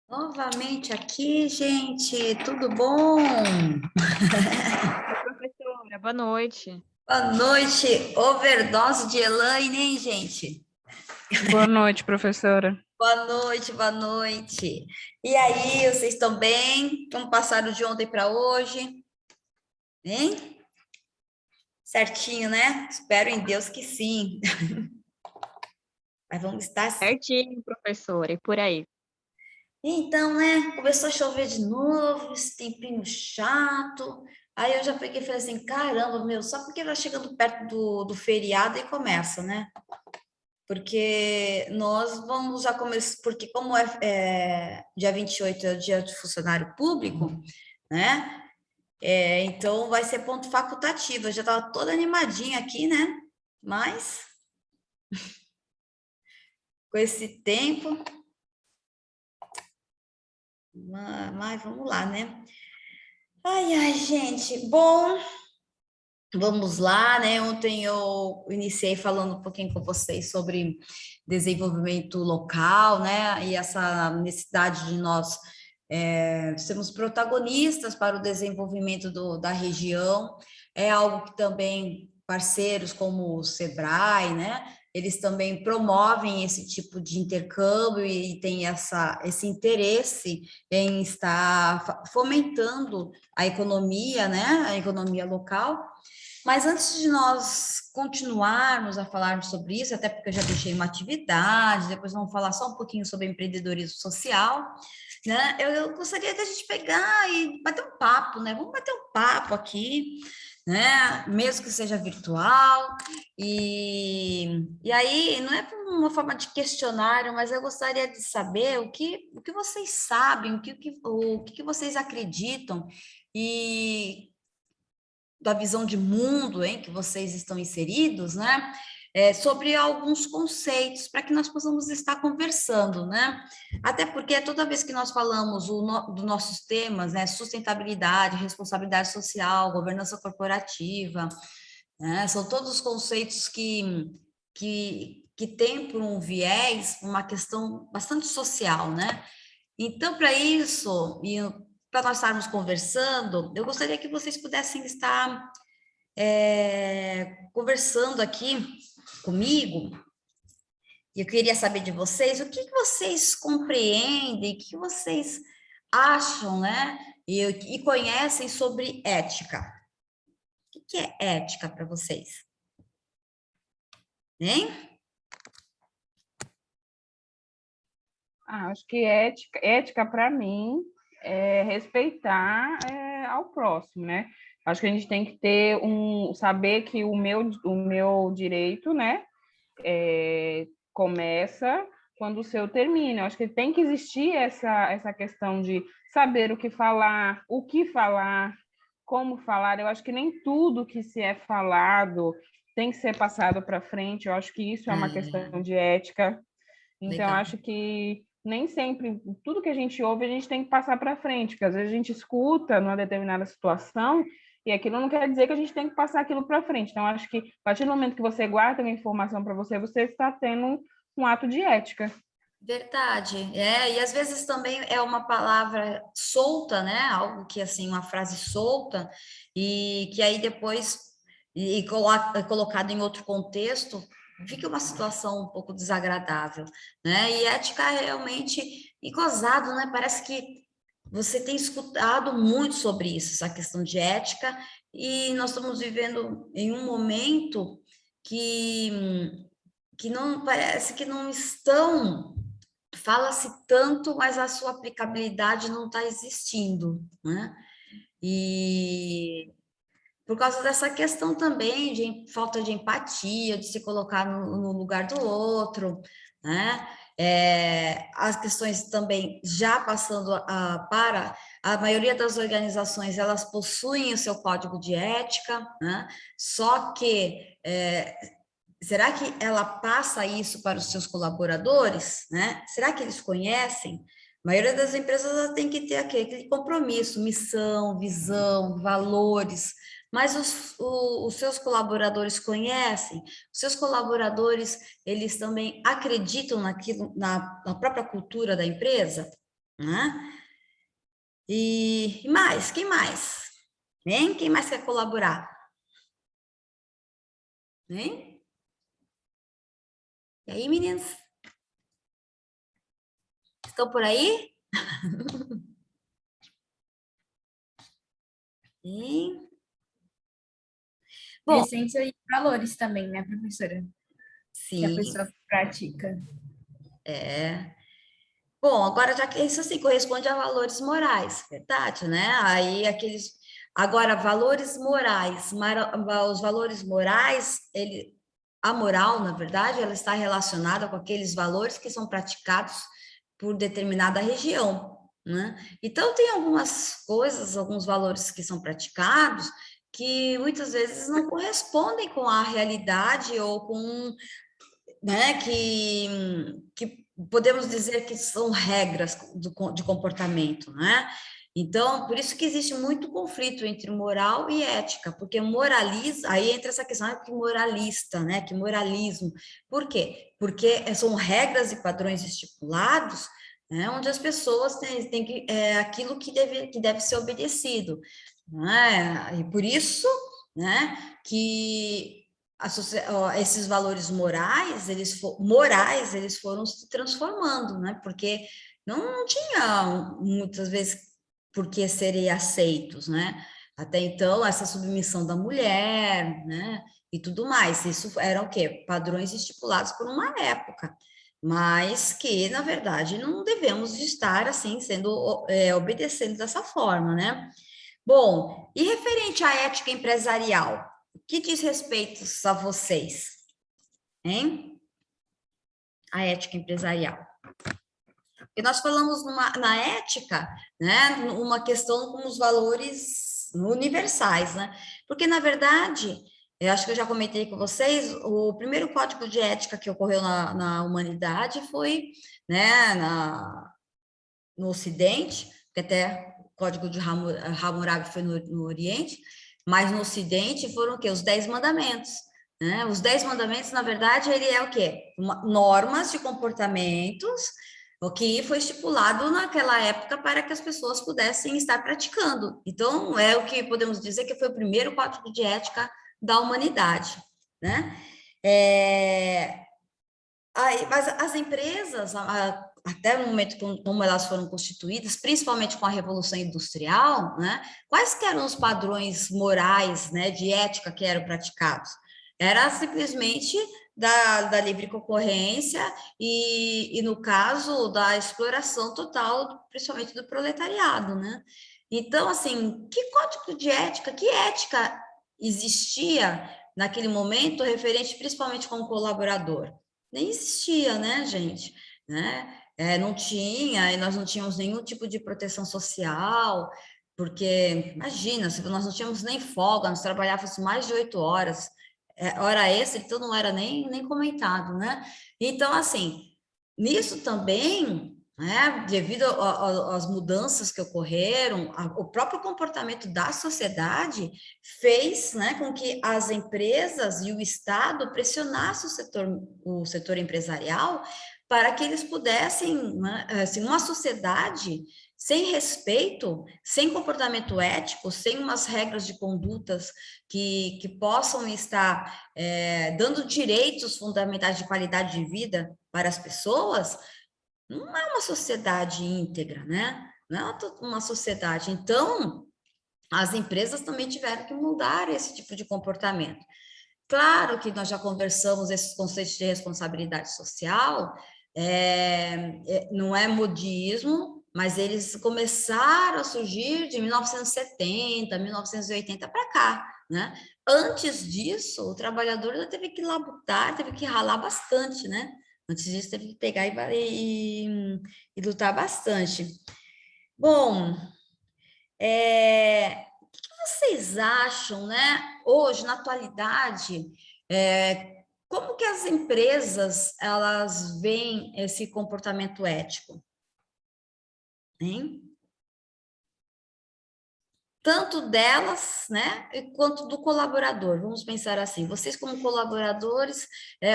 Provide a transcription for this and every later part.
Novamente aqui, gente, tudo bom? Oi, professora, boa noite. Boa noite, overdose de Elaine, hein, gente? Boa noite, professora. Boa noite, boa noite. E aí, vocês estão bem? Como passaram de ontem para hoje? Hein? Certinho, né? Espero em Deus que sim. Mas vamos estar assim. Certinho, professora, e por aí? Então, né? Começou a chover de novo, esse tempinho chato. Aí eu já peguei e falei assim: caramba, meu, só porque vai chegando perto do feriado e começa, né? Porque nós vamos já começar, porque como dia 28 é o dia de funcionário público, né? Então vai ser ponto facultativo. Eu já estava toda animadinha aqui, né? Mas com esse tempo, mas vamos lá, né? Ai, ai, gente. Bom, vamos lá, né? Ontem eu iniciei falando um pouquinho com vocês sobre desenvolvimento local, né? E essa necessidade de nós sermos protagonistas para o desenvolvimento da região. É algo que também parceiros como o Sebrae, né? Eles também promovem esse tipo de intercâmbio e tem esse interesse em estar fomentando a economia, né? A economia local. Mas antes de nós continuarmos a falarmos sobre isso, até porque eu já deixei uma atividade, depois vamos falar só um pouquinho sobre empreendedorismo social, né? Eu gostaria da gente pegar e bater um papo, né? Vamos bater um papo aqui, né? Mesmo que seja virtual. E aí, não é por uma forma de questionário, mas eu gostaria de saber o que vocês sabem, o que vocês acreditam e da visão de mundo em que vocês estão inseridos, né? Sobre alguns conceitos para que nós possamos estar conversando, né? Até porque toda vez que nós falamos dos nossos temas, né? Sustentabilidade, responsabilidade social, governança corporativa, né? São todos os conceitos que têm por um viés uma questão bastante social, né? Então, para isso, e para nós estarmos conversando, eu gostaria que vocês pudessem estar conversando aqui comigo, e eu queria saber de vocês o que vocês compreendem, o que vocês acham, né? E conhecem sobre ética. O que é ética para vocês? Hein? Acho que ética para mim é respeitar ao próximo, né? Acho que a gente tem que ter saber que o meu direito, né, começa quando o seu termina. Acho que tem que existir essa questão de saber o que falar, como falar. Eu acho que nem tudo que se é falado tem que ser passado para frente. Eu acho que isso é uma questão de ética. Então, Legal. acho que nem sempre tudo que a gente ouve a gente tem que passar para frente, porque às vezes a gente escuta numa determinada situação e aquilo não quer dizer que a gente tem que passar aquilo para frente. Então, acho que a partir do momento que você guarda uma informação para você, você está tendo um ato de ética. Verdade, e às vezes também é uma palavra solta, né? Algo que assim, uma frase solta, e que aí depois é colocado em outro contexto, fica uma situação um pouco desagradável, né? E ética é realmente e gozado, né? Parece que você tem escutado muito sobre isso, essa questão de ética, e nós estamos vivendo em um momento que não parece que não estão. Fala-se tanto, mas a sua aplicabilidade não está existindo, né? E por causa dessa questão também de falta de empatia, de se colocar no lugar do outro, né? As questões também já passando para a maioria das organizações, elas possuem o seu código de ética, né? Só que será que ela passa isso para os seus colaboradores, né? Será que eles conhecem? A maioria das empresas ela tem que ter aquele compromisso, missão, visão, valores, mas os seus colaboradores conhecem, os seus colaboradores, eles também acreditam naquilo, na própria cultura da empresa, né? E mais, quem mais? Hein? Quem mais quer colaborar? Hein? E aí, meninos? Estão por aí? Hein? Bom, Essência e valores também, né, professora? Que a sim, pessoa pratica. é. Bom, agora já que isso assim corresponde a valores morais, verdade, né? Aí aqueles agora valores morais, os valores morais, a moral, na verdade, ela está relacionada com aqueles valores que são praticados por determinada região, né? Então tem algumas coisas, alguns valores que são praticados que muitas vezes não correspondem com a realidade ou com, né, que podemos dizer que são regras de comportamento, né? Então, por isso que existe muito conflito entre moral e ética, porque moralismo, aí entra essa questão que moralista, né? Que moralismo. Por quê? Porque são regras e padrões estipulados, né? Onde as pessoas têm que, aquilo que deve ser obedecido, né? E por isso, né, que esses valores morais, eles foram se transformando, né? Porque não tinha muitas vezes por que serem aceitos, né? Até então, essa submissão da mulher, né? E tudo mais. Isso era o quê? Padrões estipulados por uma época, mas que, na verdade, não devemos estar assim, sendo obedecendo dessa forma, né? Bom, e referente à ética empresarial, o que diz respeito a vocês, hein? A ética empresarial. Porque nós falamos na ética, né, uma questão com os valores universais, né? Porque, na verdade, eu acho que eu já comentei com vocês, o primeiro código de ética que ocorreu na humanidade foi, né, no Ocidente, que até o código de Hammurabi foi no Oriente, mas no Ocidente foram o quê? Os 10 mandamentos. Né? Os 10 mandamentos, na verdade, ele é o quê? Normas de comportamentos, o que foi estipulado naquela época para que as pessoas pudessem estar praticando. Então, é o que podemos dizer que foi o primeiro código de ética da humanidade. Né? Mas as empresas, até no momento como elas foram constituídas, principalmente com a Revolução Industrial, né, quais que eram os padrões morais, né, de ética que eram praticados? Era simplesmente da livre concorrência e, no caso, da exploração total, principalmente do proletariado, né? Então, assim, que código de ética, que ética existia naquele momento referente principalmente com o colaborador? Nem existia, né, gente? Né? Não tinha, e nós não tínhamos nenhum tipo de proteção social, porque, imagina, se nós não tínhamos nem folga, nós trabalhávamos mais de 8 horas, hora extra, então não era nem comentado, né? Então, assim, nisso também, né, devido às mudanças que ocorreram, o próprio comportamento da sociedade fez, né, com que as empresas e o Estado pressionassem o setor empresarial para que eles pudessem, né, assim, uma sociedade sem respeito, sem comportamento ético, sem umas regras de condutas que possam estar dando direitos fundamentais de qualidade de vida para as pessoas, não é uma sociedade íntegra, né? Não é uma sociedade. Então, as empresas também tiveram que mudar esse tipo de comportamento. Claro que nós já conversamos esses conceitos de responsabilidade social, não é modismo, mas eles começaram a surgir de 1970, 1980 para cá, né? Antes disso, o trabalhador já teve que labutar, teve que ralar bastante, né? Antes disso, teve que pegar e lutar bastante. Bom, o que vocês acham, né? Hoje, na atualidade, como que as empresas elas veem esse comportamento ético? Hein? tanto delas, né, quanto do colaborador. Vamos pensar assim, vocês como colaboradores,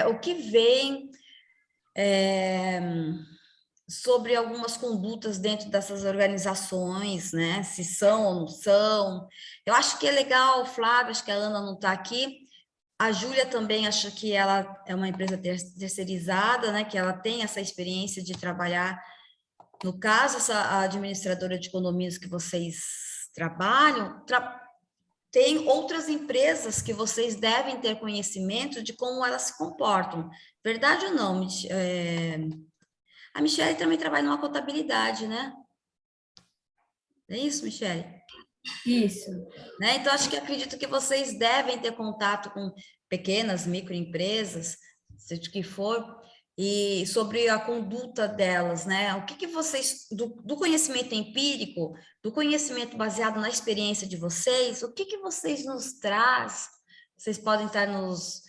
o que veem sobre algumas condutas dentro dessas organizações, né, se são ou não são. Eu acho que é legal, Flávia, acho que a Ana não está aqui, a Júlia também acha que ela é uma empresa terceirizada, né, que ela tem essa experiência de trabalhar. No caso, essa administradora de condomínios que vocês trabalham, tem outras empresas que vocês devem ter conhecimento de como elas se comportam. Verdade ou não? A Michelle também trabalha numa contabilidade, né? É isso, Michelle? Isso. Né? Então, acho que acredito que vocês devem ter contato com pequenas, microempresas, seja o que for, e sobre a conduta delas, né? O que vocês, do conhecimento empírico, do conhecimento baseado na experiência de vocês, o que vocês nos traz? Vocês podem estar nos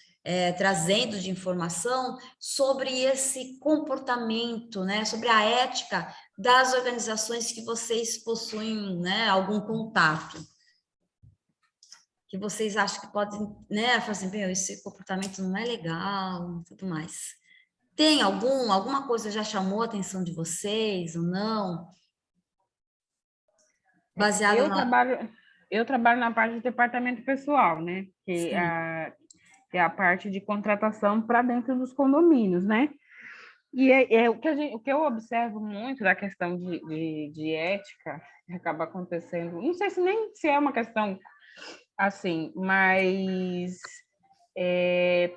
trazendo de informação sobre esse comportamento, né? Sobre a ética das organizações que vocês possuem, né? Algum contato. Que vocês acham que podem, né? Falar assim, bem, esse comportamento não é legal, tudo mais. Tem alguma coisa já chamou a atenção de vocês ou não? Baseado Eu trabalho na parte do departamento pessoal, né? Que é a parte de contratação para dentro dos condomínios, né? E o que eu observo muito da questão de ética que acaba acontecendo, não sei se nem se é uma questão assim, mas é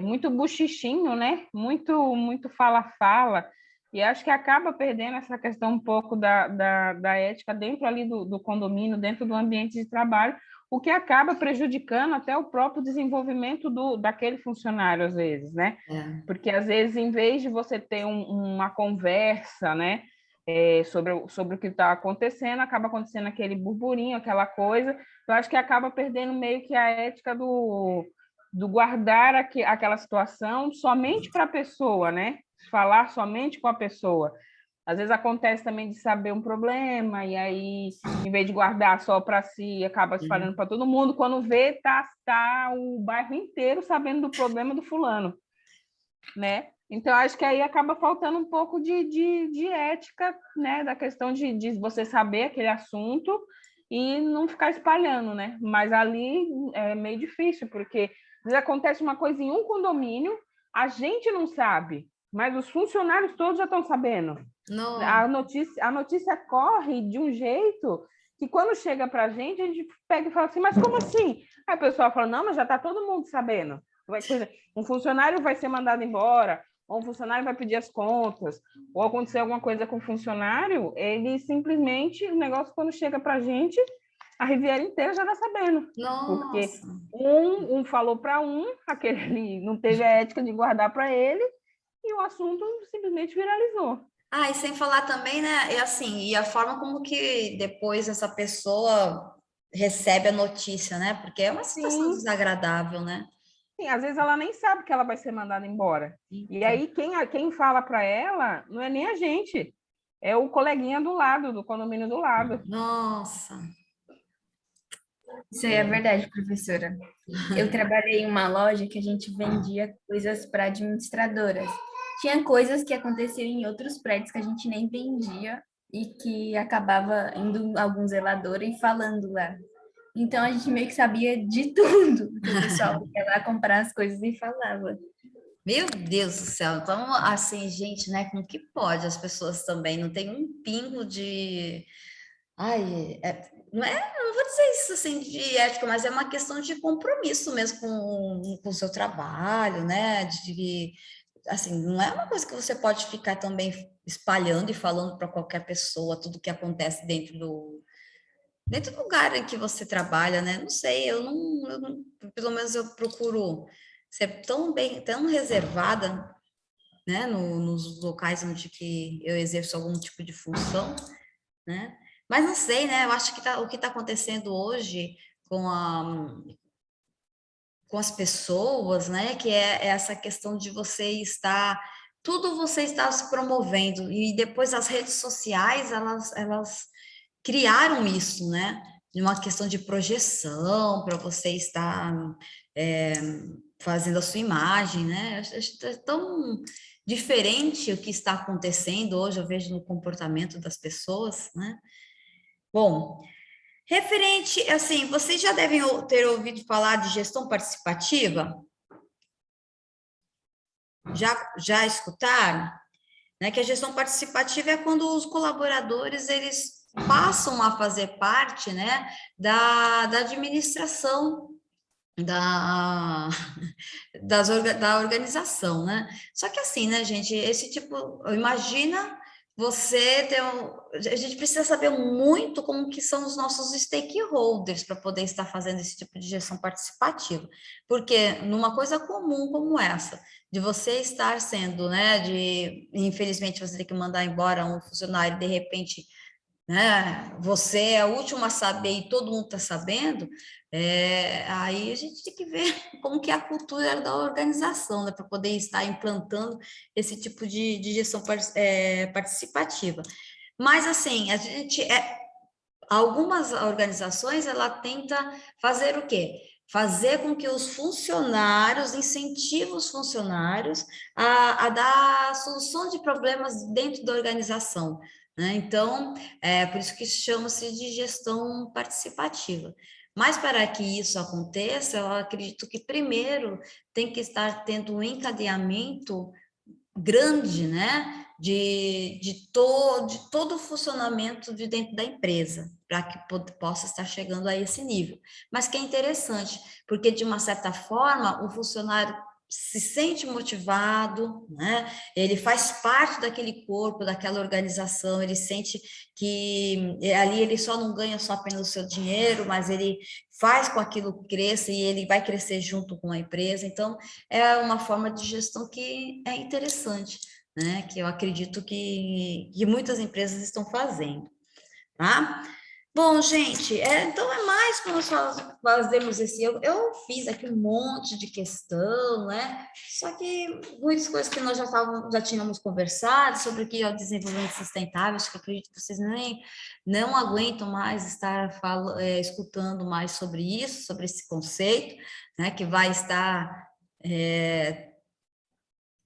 muito buchichinho, né? Muito fala-fala, e acho que acaba perdendo essa questão um pouco da ética dentro ali do condomínio, dentro do ambiente de trabalho, o que acaba prejudicando até o próprio desenvolvimento daquele funcionário, às vezes, né? Porque, às vezes, em vez de você ter uma conversa, né, sobre o que está acontecendo, acaba acontecendo aquele burburinho, aquela coisa, eu acho que acaba perdendo meio que a ética do guardar aquela situação somente para a pessoa, né? Falar somente com a pessoa. Às vezes acontece também de saber um problema, e aí, em vez de guardar só para si, acaba espalhando para todo mundo. Quando vê, tá o bairro inteiro sabendo do problema do fulano, né? Então, acho que aí acaba faltando um pouco de ética, né? Da questão de você saber aquele assunto e não ficar espalhando, né? Mas ali é meio difícil, porque às vezes acontece uma coisa em um condomínio, a gente não sabe, mas os funcionários todos já estão sabendo. Não. A notícia corre de um jeito que quando chega para a gente pega e fala assim, mas como assim? Aí o pessoal fala, não, mas já está todo mundo sabendo. Um funcionário vai ser mandado embora, ou um funcionário vai pedir as contas, ou acontecer alguma coisa com o funcionário, ele simplesmente, o negócio quando chega para a gente, a Riviera inteira já está sabendo. Nossa. Porque um falou para aquele ali não teve a ética de guardar para ele, e o assunto simplesmente viralizou. E sem falar também, né, e a forma como que depois essa pessoa recebe a notícia, né, porque é uma situação desagradável, né? Sim, às vezes ela nem sabe que ela vai ser mandada embora. E aí quem fala para ela não é nem a gente, é o coleguinha do lado, do condomínio do lado. Nossa. Isso aí é verdade, professora. Eu trabalhei em uma loja que a gente vendia coisas para administradoras. Tinha coisas que aconteciam em outros prédios que a gente nem vendia e que acabava indo algum zelador e falando lá. Então, a gente meio que sabia de tudo, porque o pessoal ia lá comprar as coisas e falava. Meu Deus do céu. Então, assim, gente, né, como que pode? As pessoas também não têm um pingo de... não vou dizer isso assim de ética, mas é uma questão de compromisso mesmo com o seu trabalho, né? Assim, não é uma coisa que você pode ficar também espalhando e falando para qualquer pessoa tudo que acontece dentro do lugar em que você trabalha, né? Não sei, pelo menos eu procuro ser tão reservada, né? Nos locais onde que eu exerço algum tipo de função, né? Mas não sei, né? Eu acho que o que está acontecendo hoje com as pessoas, né? Que é essa questão de você está se promovendo, e depois as redes sociais, elas criaram isso, né? Uma questão de projeção, para você estar fazendo a sua imagem, né? Acho que é tão diferente o que está acontecendo hoje, eu vejo no comportamento das pessoas, né? Bom, referente, assim, vocês já devem ter ouvido falar de gestão participativa? Já escutaram? Né? Que a gestão participativa é quando os colaboradores, eles passam a fazer parte, né, da administração da organização, né? Só que assim, né, gente, esse tipo, imagina você ter a gente precisa saber muito como que são os nossos stakeholders para poder estar fazendo esse tipo de gestão participativa, porque numa coisa comum como essa, de você estar sendo, né, infelizmente você tem que mandar embora um funcionário de repente, né? Você é a última a saber e todo mundo está sabendo, aí a gente tem que ver como que é a cultura da organização, né, para poder estar implantando esse tipo de gestão participativa. Mas, assim, algumas organizações, ela tenta fazer o quê? Fazer com que os funcionários, incentive os funcionários a dar solução de problemas dentro da organização, né? Então, por isso que chama-se de gestão participativa. Mas para que isso aconteça, eu acredito que primeiro tem que estar tendo um encadeamento grande, né, de todo o funcionamento de dentro da empresa, para que possa estar chegando a esse nível. Mas que é interessante, porque, de uma certa forma, o funcionário se sente motivado, né? Ele faz parte daquele corpo, daquela organização, ele sente que ali ele só não ganha só pelo seu dinheiro, mas ele faz com que aquilo cresça e ele vai crescer junto com a empresa. Então, é uma forma de gestão que é interessante, né? Que eu acredito que muitas empresas estão fazendo, tá? Bom, gente, então é mais que nós fazemos esse. Eu fiz aqui um monte de questão, né? Só que muitas coisas que nós já tínhamos conversado sobre o que é o desenvolvimento sustentável, acho que eu acredito que vocês não aguentam mais estar escutando mais sobre isso, sobre esse conceito, né? Que vai estar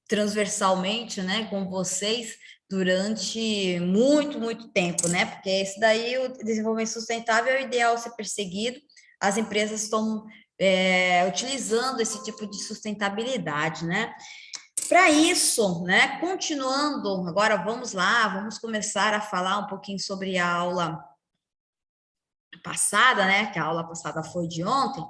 transversalmente, né, com vocês durante muito, muito tempo, né? Porque esse daí, o desenvolvimento sustentável é o ideal ser perseguido. As empresas estão utilizando esse tipo de sustentabilidade, né? Para isso, né, continuando, agora vamos lá, vamos começar a falar um pouquinho sobre a aula passada, né? Que a aula passada foi de ontem.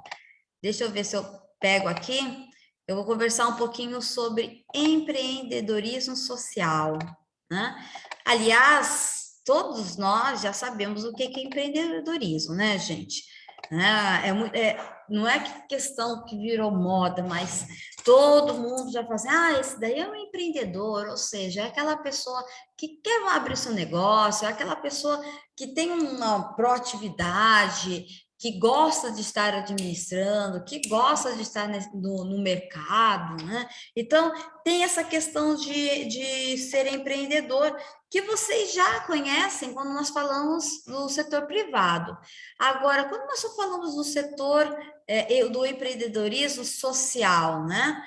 Deixa eu ver se eu pego aqui. Eu vou conversar um pouquinho sobre empreendedorismo social, né? Aliás, todos nós já sabemos o que é empreendedorismo, né, gente? Não é questão que virou moda, mas todo mundo já fala assim, esse daí é um empreendedor, ou seja, é aquela pessoa que quer abrir seu negócio, é aquela pessoa que tem uma proatividade, que gosta de estar administrando, que gosta de estar no mercado, né? Então, tem essa questão de ser empreendedor, que vocês já conhecem quando nós falamos do setor privado. Agora, quando nós falamos do setor do empreendedorismo social, né?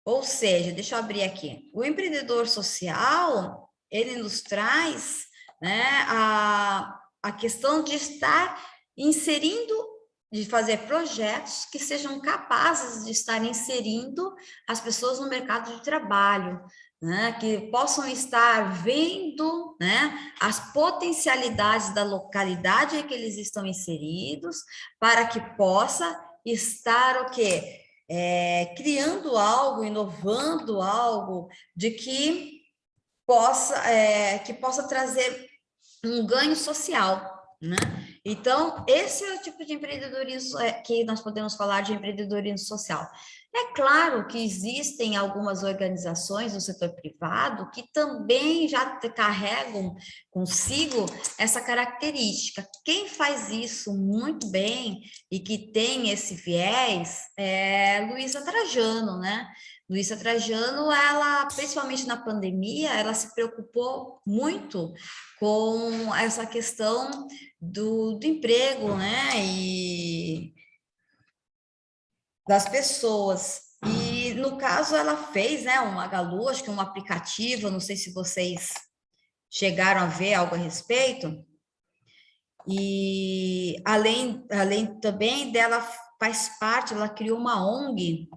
Ou seja, deixa eu abrir aqui. O empreendedor social, ele nos traz, né, a questão de estar inserindo, de fazer projetos que sejam capazes de estar inserindo as pessoas no mercado de trabalho, né, que possam estar vendo, né, as potencialidades da localidade em que eles estão inseridos, para que possa estar o quê? Criando algo, inovando algo de que possa trazer um ganho social, né? Então, esse é o tipo de empreendedorismo que nós podemos falar de empreendedorismo social. É claro que existem algumas organizações do setor privado que também já carregam consigo essa característica. Quem faz isso muito bem e que tem esse viés é Luísa Trajano, né? Luísa Trajano, ela, principalmente na pandemia, ela se preocupou muito com essa questão do emprego, né, e das pessoas. E, no caso, ela fez, né, um Magalu, acho que um aplicativo, não sei se vocês chegaram a ver algo a respeito, e além também dela faz parte, ela criou uma ONG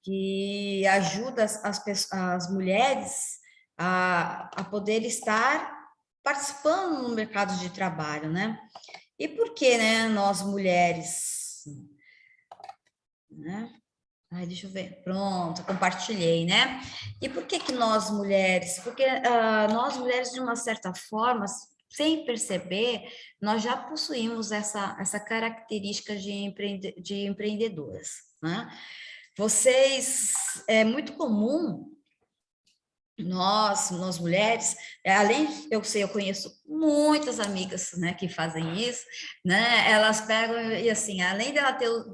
que ajuda as mulheres a poder estar participando no mercado de trabalho, né? E por que, né, nós mulheres, né? Ai, deixa eu ver. Pronto, compartilhei, né? E por que nós mulheres? Porque nós mulheres, de uma certa forma, sem perceber, nós já possuímos essa característica de empreendedoras, né? É muito comum nós mulheres, eu conheço muitas amigas, né, que fazem isso, né, elas pegam e assim, além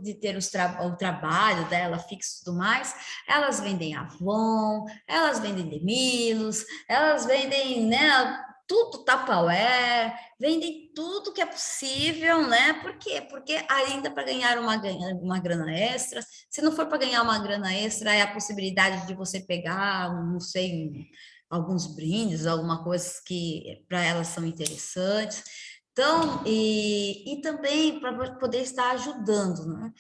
de ter o trabalho dela fixo e tudo mais, elas vendem Avon, elas vendem Demilos, elas vendem, né, tudo Tupperware, vendem tudo que é possível, né? Por quê? Porque ainda para ganhar uma grana extra, se não for para ganhar uma grana extra, é a possibilidade de você pegar, não sei, alguns brindes, alguma coisa que para elas são interessantes. Então, e também para poder estar ajudando, né?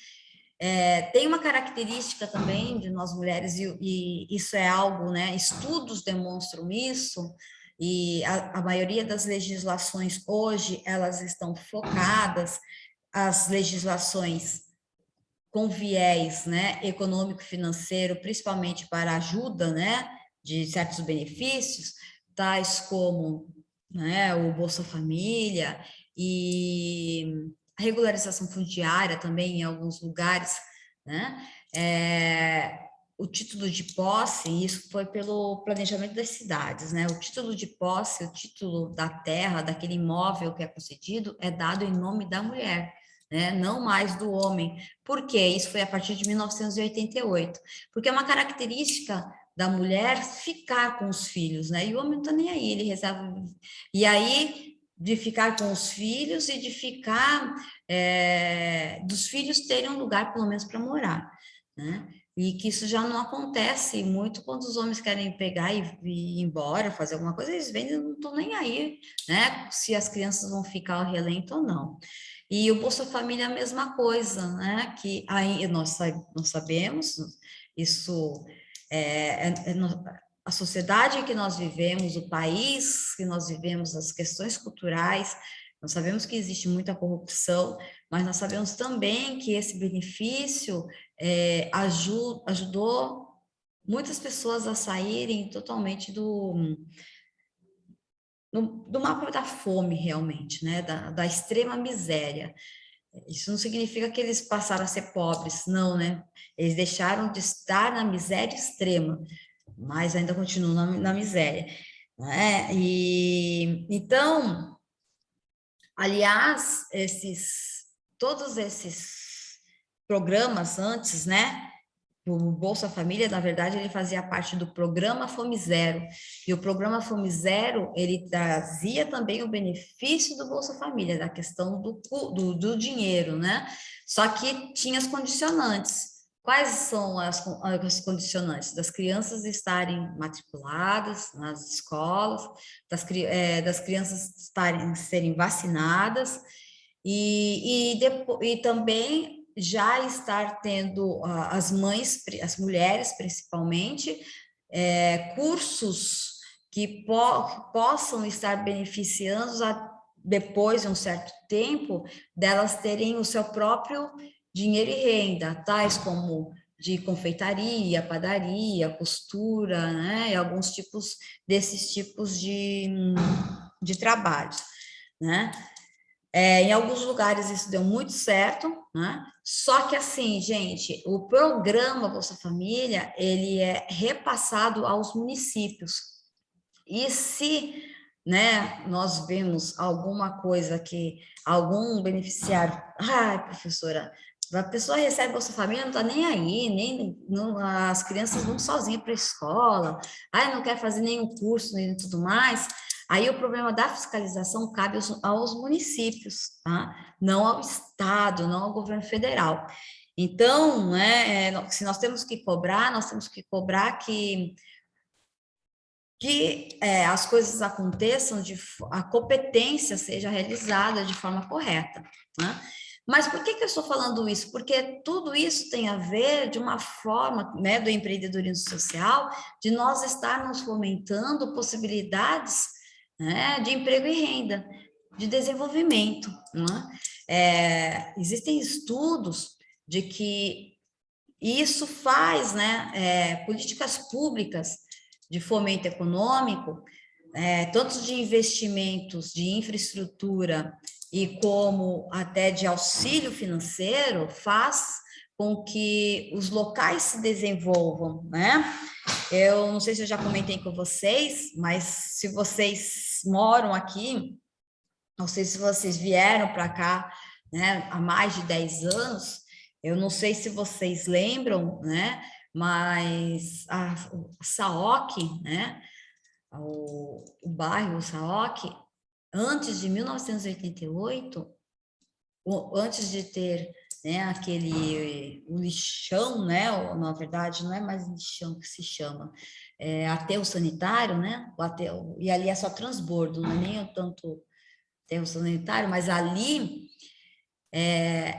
Tem uma característica também de nós mulheres, e isso é algo, né? Estudos demonstram isso, e a maioria das legislações hoje, elas estão focadas, as legislações com viés, né, econômico-financeiro, principalmente para ajuda, né, de certos benefícios, tais como, né, o Bolsa Família e a regularização fundiária também em alguns lugares, né, o título de posse, isso foi pelo planejamento das cidades, né, o título de posse, o título da terra, daquele imóvel que é concedido, é dado em nome da mulher, né, não mais do homem. Por quê? Isso foi a partir de 1988, porque é uma característica da mulher ficar com os filhos, né? E o homem não está nem aí, ele reserva. E aí, de ficar com os filhos e de ficar, dos filhos terem um lugar, pelo menos, para morar, né? E que isso já não acontece muito quando os homens querem pegar e ir embora, fazer alguma coisa, eles vendem, não estão nem aí, né? Se as crianças vão ficar ao relento ou não. E o Bolsa Família é a mesma coisa, né? Que aí nós sabemos, isso a sociedade em que nós vivemos, o país que nós vivemos, as questões culturais, nós sabemos que existe muita corrupção, mas nós sabemos também que esse benefício ajudou muitas pessoas a saírem totalmente do mapa da fome, realmente, né? Da extrema miséria. Isso não significa que eles passaram a ser pobres, não, né? Eles deixaram de estar na miséria extrema, mas ainda continuam na miséria, né? E então, aliás, todos esses programas antes, né? O Bolsa Família, na verdade, ele fazia parte do programa Fome Zero. E o programa Fome Zero, ele trazia também o benefício do Bolsa Família, da questão do dinheiro, né? Só que tinha as condicionantes. Quais são as condicionantes? Das crianças estarem matriculadas nas escolas, das crianças serem vacinadas, e também já estar tendo as mulheres principalmente, cursos que possam estar beneficiando depois de um certo tempo, delas terem o seu próprio dinheiro e renda, tais como de confeitaria, padaria, costura, né, e alguns desses tipos de trabalhos, né? Em alguns lugares isso deu muito certo, né? Só que assim, gente, o programa Bolsa Família, ele é repassado aos municípios. E se, né, nós vemos alguma coisa que algum beneficiário, ai, professora, A pessoa recebe Bolsa Família, não está nem aí, as crianças vão sozinhas para a escola, não quer fazer nenhum curso e tudo mais. Aí o problema da fiscalização cabe aos municípios, tá? Não ao Estado, não ao governo federal. Então, né, se nós temos que cobrar que as coisas aconteçam, a competência seja realizada de forma correta, né? Mas por que eu estou falando isso? Porque tudo isso tem a ver de uma forma, né, do empreendedorismo social, de nós estarmos fomentando possibilidades, né, de emprego e renda, de desenvolvimento, né? Existem estudos de que isso faz, né, políticas públicas de fomento econômico, tanto de investimentos de infraestrutura e como até de auxílio financeiro, faz com que os locais se desenvolvam, né? Eu não sei se eu já comentei com vocês, mas se vocês moram aqui, não sei se vocês vieram para cá, né, há mais de 10 anos, eu não sei se vocês lembram, né, mas a Saoc, né, o bairro Saoc, antes de 1988, antes de ter, né, o lixão, né, ou, na verdade não é mais lixão que se chama, aterro sanitário, né, e ali é só transbordo, não é nem tanto aterro sanitário, mas ali,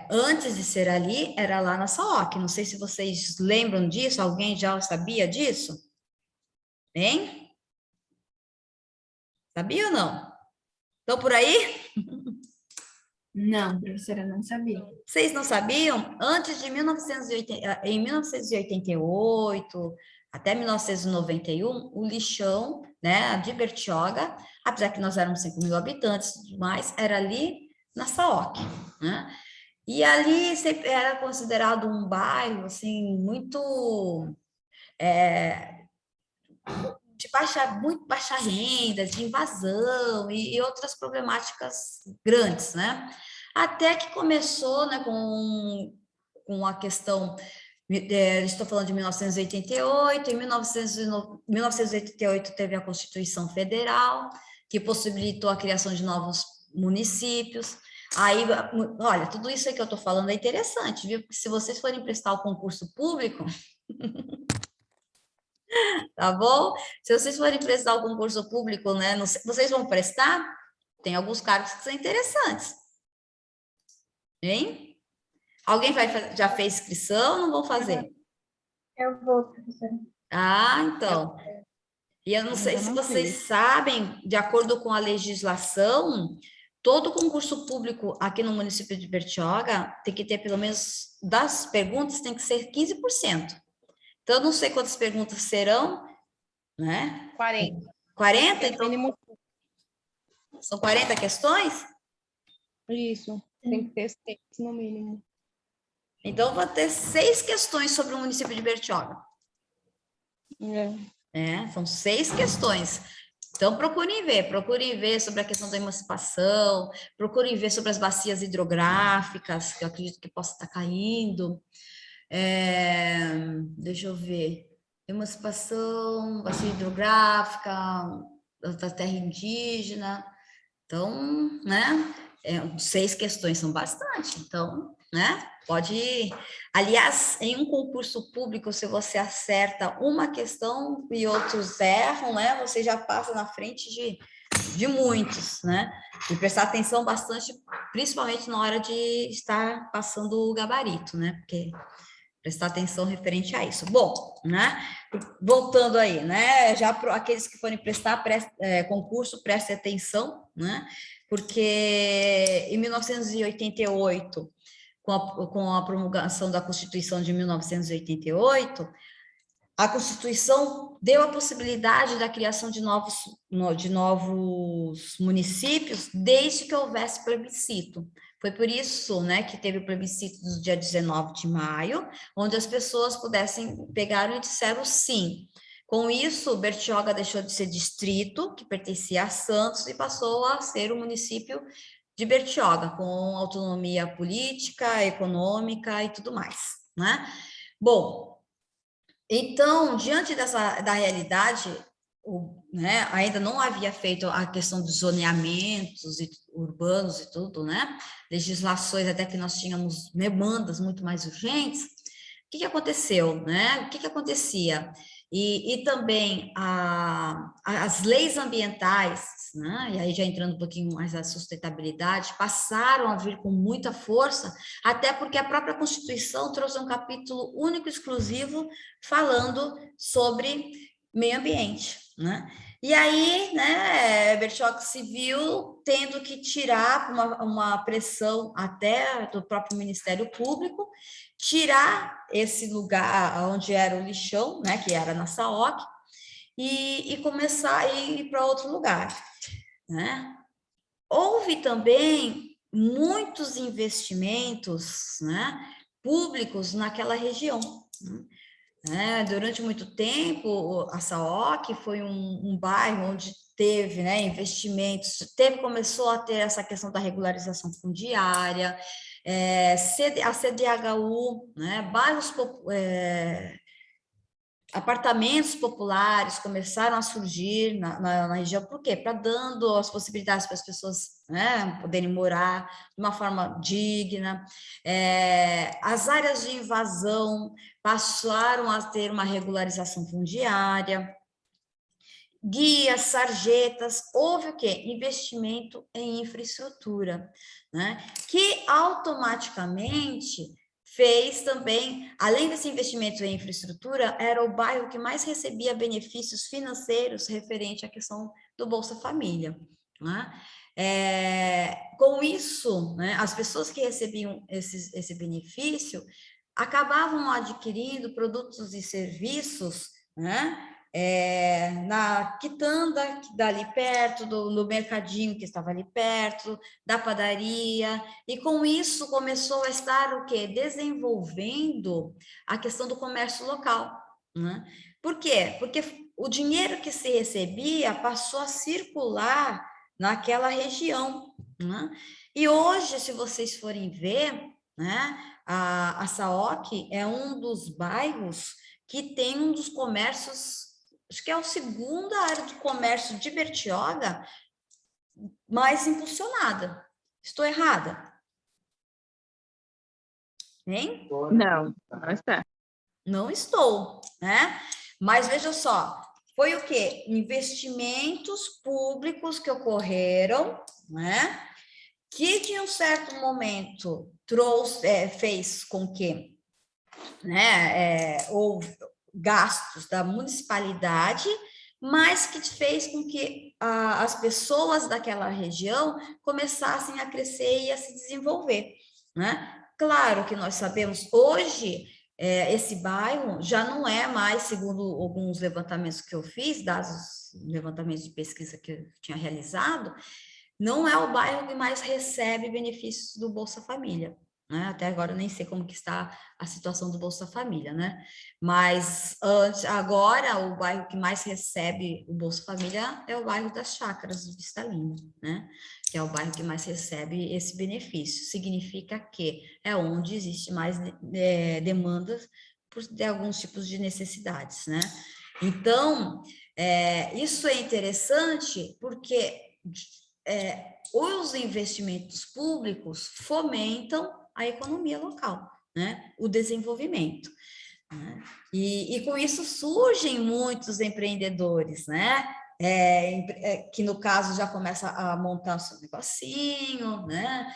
antes de ser ali, era lá na Saoc. Não sei se vocês lembram disso, alguém já sabia disso? Hein? Sabia ou não? Estão por aí? Não, professora, não sabia. Vocês não sabiam? Antes de 1980, em 1988 até 1991, o lixão, né, de Bertioga, apesar que nós éramos 5 mil habitantes e tudo mais, era ali na Saoc, né? E ali sempre era considerado um bairro, assim, muito muito baixa renda, de invasão e outras problemáticas grandes, né? Até que começou, né, com a questão, estou falando de 1988, em 1988 teve a Constituição Federal, que possibilitou a criação de novos municípios. Aí, olha, tudo isso aí que eu estou falando é interessante, viu? Porque se vocês forem prestar o concurso público, tá bom? Se vocês forem prestar o concurso público, né? Vocês vão prestar? Tem alguns cargos que são interessantes. Hein? Alguém já fez inscrição? Não vão fazer? Eu vou, professora. Então. E eu não sei se vocês sabem, de acordo com a legislação, todo concurso público aqui no município de Bertioga tem que ter pelo menos, das perguntas, tem que ser 15%. Então, eu não sei quantas perguntas serão, né? 40. 40? Então, Mínimo. são 40 questões? Isso, tem que ter 6 no mínimo. Então, vou ter 6 questões sobre o município de Bertioga. São 6 questões. Então, procurem ver sobre a questão da emancipação, procurem ver sobre as bacias hidrográficas, que eu acredito que possa estar caindo. Deixa eu ver. Emancipação, bacia hidrográfica, da terra indígena. Então, né? 6 questões são bastante. Então, né? Pode ir. Aliás, em um concurso público, se você acerta uma questão e outros erram, né? Você já passa na frente de muitos, né? E prestar atenção bastante, principalmente na hora de estar passando o gabarito, né? Porque prestar atenção referente a isso. Bom, né? Voltando aí, né? Já para aqueles que forem prestar concurso, prestem atenção, né? Porque em 1988, com a promulgação da Constituição de 1988, a Constituição deu a possibilidade da criação de novos municípios, desde que houvesse plebiscito. Foi por isso, né, que teve o plebiscito do dia 19 de maio, onde as pessoas pudessem pegar e disseram sim. Com isso, Bertioga deixou de ser distrito, que pertencia a Santos, e passou a ser um município de Bertioga, com autonomia política, econômica e tudo mais, né? Bom, então, diante da realidade, né, ainda não havia feito a questão dos zoneamentos urbanos e tudo, né? Legislações até que nós tínhamos demandas muito mais urgentes. O que aconteceu, né? O que acontecia? E também as leis ambientais, né? E aí já entrando um pouquinho mais na sustentabilidade, passaram a vir com muita força, até porque a própria Constituição trouxe um capítulo único, exclusivo, falando sobre meio ambiente, né? E aí, né, Bertioga se viu tendo que tirar uma pressão até do próprio Ministério Público, tirar esse lugar onde era o lixão, né, que era na SAOC, e começar a ir para outro lugar, né? Houve também muitos investimentos, né, públicos naquela região, né? Durante muito tempo, a SAOC foi um bairro onde teve, né, investimentos, começou a ter essa questão da regularização fundiária, a CDHU, né, apartamentos populares começaram a surgir na região, por quê? Para dando as possibilidades para as pessoas, né, poderem morar de uma forma digna. As áreas de invasão passaram a ter uma regularização fundiária, guias, sarjetas, houve o quê? Investimento em infraestrutura, né? Que automaticamente fez também, além desse investimento em infraestrutura, era o bairro que mais recebia benefícios financeiros referente à questão do Bolsa Família, né? Com isso, né, as pessoas que recebiam esse benefício acabavam adquirindo produtos e serviços, né, na quitanda dali perto, no mercadinho que estava ali perto, da padaria, e com isso começou a estar o quê? Desenvolvendo a questão do comércio local, né? Por quê? Porque o dinheiro que se recebia passou a circular naquela região, né? E hoje, se vocês forem ver, né, a SAOC é um dos bairros que tem um dos comércios, acho que é a segunda área de comércio de Bertioga mais impulsionada. Estou errada? Hein? Não, não está. Não estou, né? Mas veja só, foi o quê? Investimentos públicos que ocorreram, né? Que de um certo momento fez com que, né, houve gastos da municipalidade, mas que fez com que as pessoas daquela região começassem a crescer e a se desenvolver, né? Claro que nós sabemos hoje, esse bairro já não é mais, segundo alguns levantamentos que eu fiz, dados levantamentos de pesquisa que eu tinha realizado, não é o bairro que mais recebe benefícios do Bolsa Família, né? Até agora eu nem sei como que está a situação do Bolsa Família, né? Mas agora o bairro que mais recebe o Bolsa Família é o bairro das Chácaras do Vista Linda, né? Que é o bairro que mais recebe esse benefício. Significa que é onde existe mais demandas de alguns tipos de necessidades, né? Então, isso é interessante porque os investimentos públicos fomentam a economia local, né? O desenvolvimento, né? E com isso surgem muitos empreendedores, né? Que no caso já começa a montar o seu negocinho, né?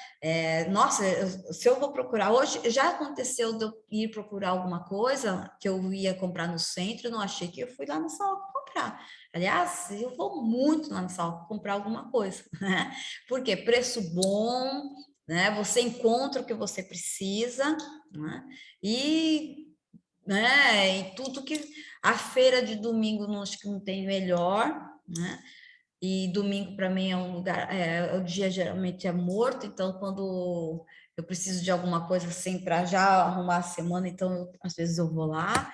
Nossa, se eu vou procurar hoje, já aconteceu de eu ir procurar alguma coisa que eu ia comprar no centro, não achei, que eu fui lá no salão comprar. Aliás, eu vou muito lá no salão comprar alguma coisa, né? Porque preço bom, né? Você encontra o que você precisa, né? E tudo que a feira de domingo acho que não tem melhor, né? E domingo para mim é um lugar, o dia geralmente é morto, então quando eu preciso de alguma coisa assim para já arrumar a semana, então às vezes eu vou lá.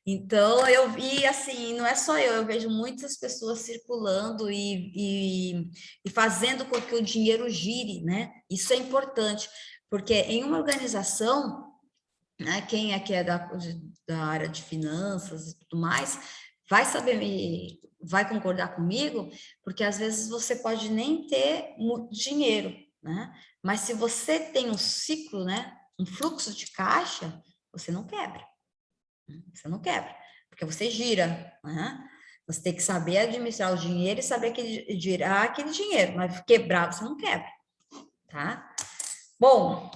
Então eu vi assim, não é só eu vejo muitas pessoas circulando e fazendo com que o dinheiro gire, né? Isso é importante, porque em uma organização, né, quem aqui é da área de finanças e tudo mais, vai concordar comigo, porque às vezes você pode nem ter muito dinheiro, né? Mas se você tem um ciclo, né, um fluxo de caixa, você não quebra. Você não quebra, porque você gira, né? Você tem que saber administrar o dinheiro e saber girar aquele dinheiro, mas quebrar você não quebra, tá? Bom,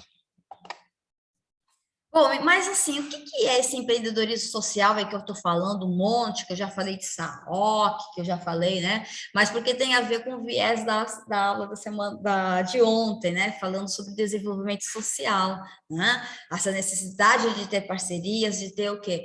mas assim, o que é esse empreendedorismo social aí que eu estou falando um monte, que eu já falei de Saroc, que eu já falei, né? Mas porque tem a ver com o viés da aula da semana de ontem, né? Falando sobre desenvolvimento social, né? Essa necessidade de ter parcerias, de ter o quê?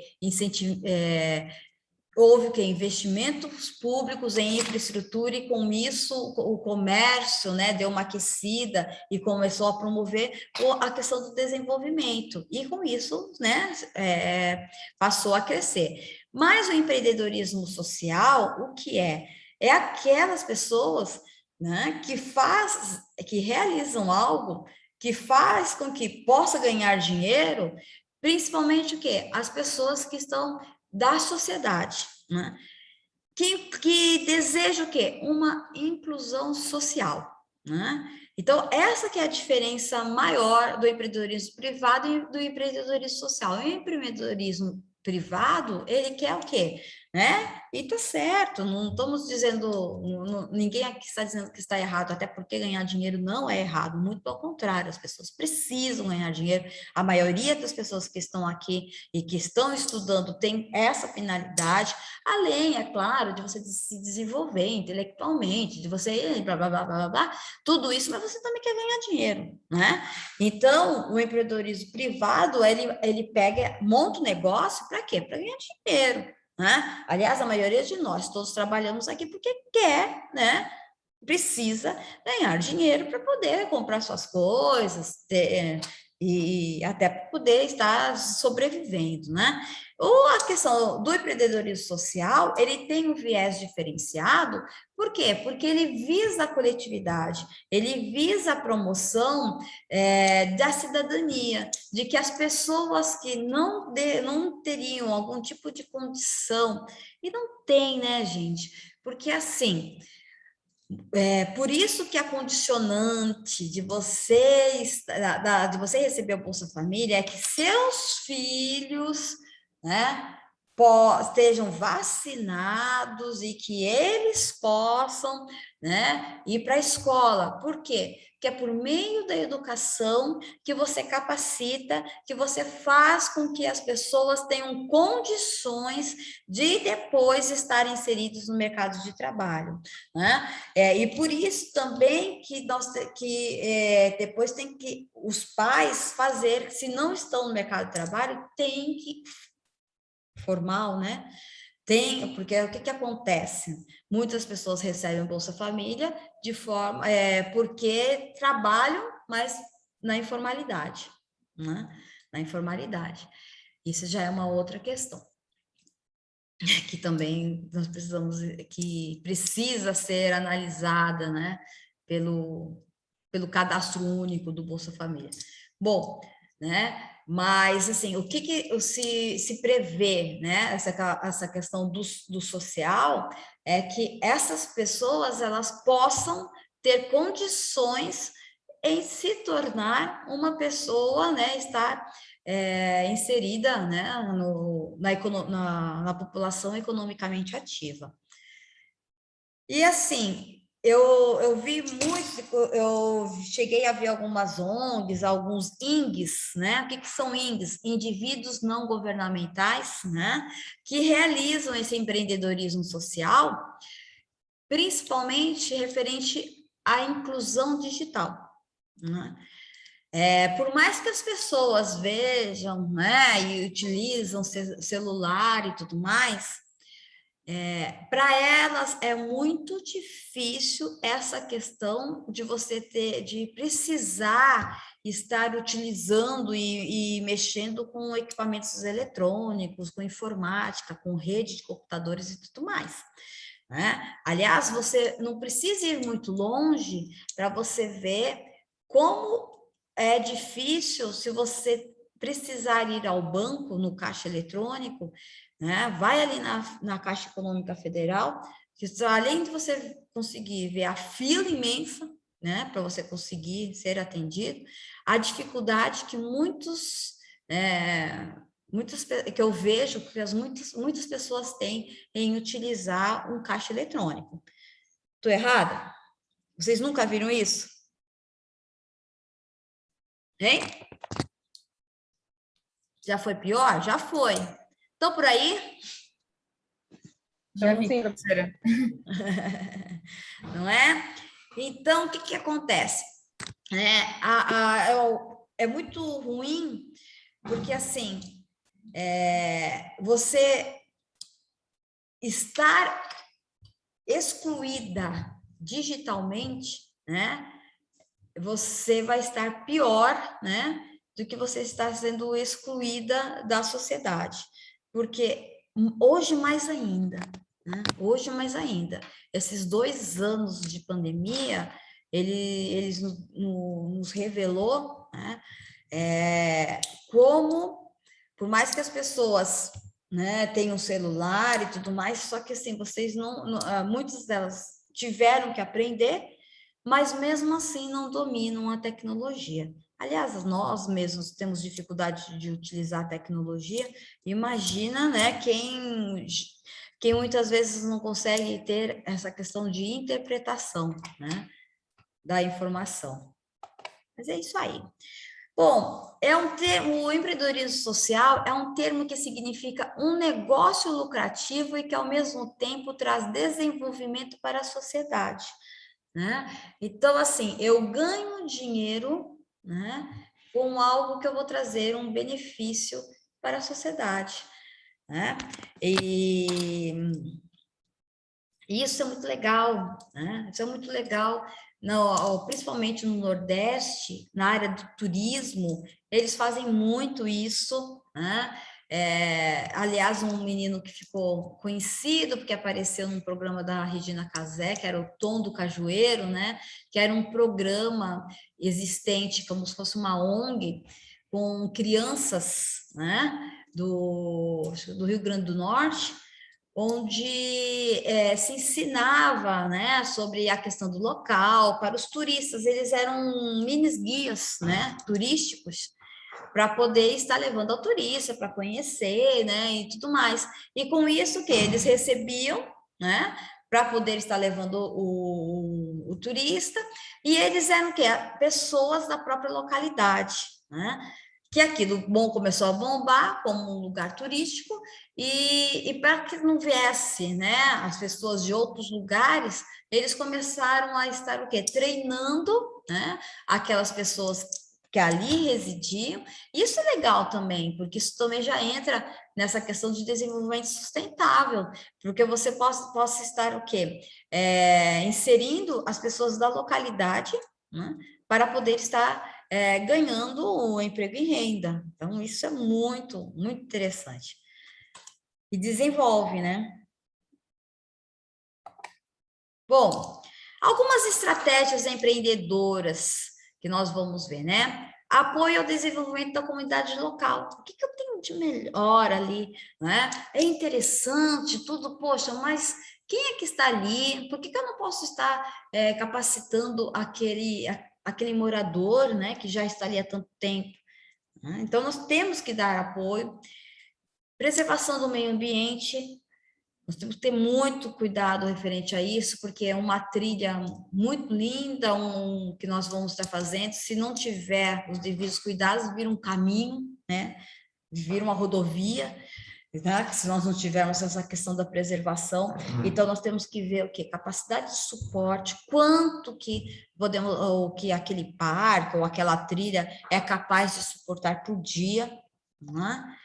Houve o quê? Investimentos públicos em infraestrutura e com isso o comércio, né, deu uma aquecida e começou a promover a questão do desenvolvimento e com isso, né, passou a crescer. Mas o empreendedorismo social, o que é? É aquelas pessoas, né, que realizam algo que faz com que possa ganhar dinheiro, principalmente o quê? As pessoas que estão da sociedade, né? que deseja o quê? Uma inclusão social, né? Então, essa que é a diferença maior do empreendedorismo privado e do empreendedorismo social. O empreendedorismo privado, ele quer o quê? Né? E tá certo, não estamos dizendo, ninguém aqui está dizendo que está errado, até porque ganhar dinheiro não é errado, muito pelo contrário, as pessoas precisam ganhar dinheiro, a maioria das pessoas que estão aqui e que estão estudando tem essa finalidade, além, é claro, de você se desenvolver intelectualmente, de você blá, blá, blá, blá, blá, tudo isso, mas você também quer ganhar dinheiro, né? Então, o empreendedorismo privado, ele monta um negócio para quê? Para ganhar dinheiro, né? Aliás, a maioria de nós todos trabalhamos aqui porque quer, né? Precisa ganhar dinheiro para poder comprar suas coisas e até para poder estar sobrevivendo, né? Ou a questão do empreendedorismo social, ele tem um viés diferenciado, por quê? Porque ele visa a coletividade, ele visa a promoção da cidadania, de que as pessoas que não teriam algum tipo de condição, e não tem, né, gente? Porque assim, por isso que a condicionante de você receber a Bolsa Família é que seus filhos, né, estejam vacinados e que eles possam, né, ir para a escola. Por quê? Porque é por meio da educação que você capacita, que você faz com que as pessoas tenham condições de depois estarem inseridos no mercado de trabalho, né? E por isso também que depois tem que os pais fazer, se não estão no mercado de trabalho, tem que formal, né? Porque o que acontece? Muitas pessoas recebem Bolsa Família de forma porque trabalham, mas na informalidade, né? Na informalidade. Isso já é uma outra questão que também nós que precisa ser analisada, né, pelo cadastro único do Bolsa Família. Bom, né, mas assim, o que se prevê, né, essa questão do social é que essas pessoas elas possam ter condições em se tornar uma pessoa, né, estar inserida, né, na população economicamente ativa. E assim, eu vi muito, eu cheguei a ver algumas ONGs, alguns INGs, né? O que são INGs? Indivíduos não governamentais, né? Que realizam esse empreendedorismo social, principalmente referente à inclusão digital, né? Por mais que as pessoas vejam, né, e utilizam celular e tudo mais, para elas é muito difícil essa questão de você de precisar estar utilizando e mexendo com equipamentos eletrônicos, com informática, com rede de computadores e tudo mais, né? Aliás, você não precisa ir muito longe para você ver como é difícil se você precisar ir ao banco, no caixa eletrônico, né? Vai ali na Caixa Econômica Federal, que além de você conseguir ver a fila imensa, né, para você conseguir ser atendido, a dificuldade que que eu vejo que muitas pessoas têm em utilizar um caixa eletrônico. Estou errada? Vocês nunca viram isso? Hein? Já foi pior? Já foi. Estão por aí? Já vi, Sim. professora. Não é? Então, o que acontece? É muito ruim, porque assim, você estar excluída digitalmente, né? Você vai estar pior, né? Do que você estar sendo excluída da sociedade. Porque hoje mais ainda, né? Hoje mais ainda, esses 2 anos de pandemia, eles nos revelou, né? Como, por mais que as pessoas, né, tenham celular e tudo mais, só que assim, muitas delas tiveram que aprender, mas mesmo assim não dominam a tecnologia. Aliás, nós mesmos temos dificuldade de utilizar a tecnologia, imagina, né, quem muitas vezes não consegue ter essa questão de interpretação, né, da informação. Mas é isso aí. Bom, o empreendedorismo social é um termo que significa um negócio lucrativo e que, ao mesmo tempo, traz desenvolvimento para a sociedade, né? Então, assim, eu ganho dinheiro, né, com algo que eu vou trazer um benefício para a sociedade, né? E isso é muito legal, né? Isso é muito legal, principalmente no Nordeste, na área do turismo, eles fazem muito isso, né? Aliás, um menino que ficou conhecido, porque apareceu num programa da Regina Casé, que era o Tom do Cajueiro, né? Que era um programa existente, como se fosse uma ONG, com crianças, né? Do Rio Grande do Norte, onde se ensinava, né, sobre a questão do local para os turistas. Eles eram mini guias, né, turísticos, para poder estar levando ao turista para conhecer, né, e tudo mais. E com isso que eles recebiam, né, para poder estar levando o turista, e eles eram o quê? Pessoas da própria localidade, né? Que aquilo começou a bombar como um lugar turístico, e para que não viesse, né, as pessoas de outros lugares, eles começaram a estar o quê? Treinando, né, aquelas pessoas que ali residiam. Isso é legal também, porque isso também já entra nessa questão de desenvolvimento sustentável, porque você possa estar o quê? Inserindo as pessoas da localidade, né, para poder estar ganhando o emprego e renda. Então, isso é muito, muito interessante. E desenvolve, né? Bom, algumas estratégias empreendedoras que nós vamos ver, né? Apoio ao desenvolvimento da comunidade local. O que eu tenho de melhor ali, né? É interessante tudo, poxa, mas quem é que está ali? Por que eu não posso estar capacitando aquele morador, né, que já está ali há tanto tempo? Né? Então, nós temos que dar apoio. Preservação do meio ambiente, nós temos que ter muito cuidado referente a isso, porque é uma trilha muito linda que nós vamos estar fazendo. Se não tiver os devidos cuidados, vira um caminho, né? Vira uma rodovia, né? Se nós não tivermos essa questão da preservação. Então, nós temos que ver o quê? Capacidade de suporte, quanto que podemos, ou que aquele parque ou aquela trilha é capaz de suportar por dia, né?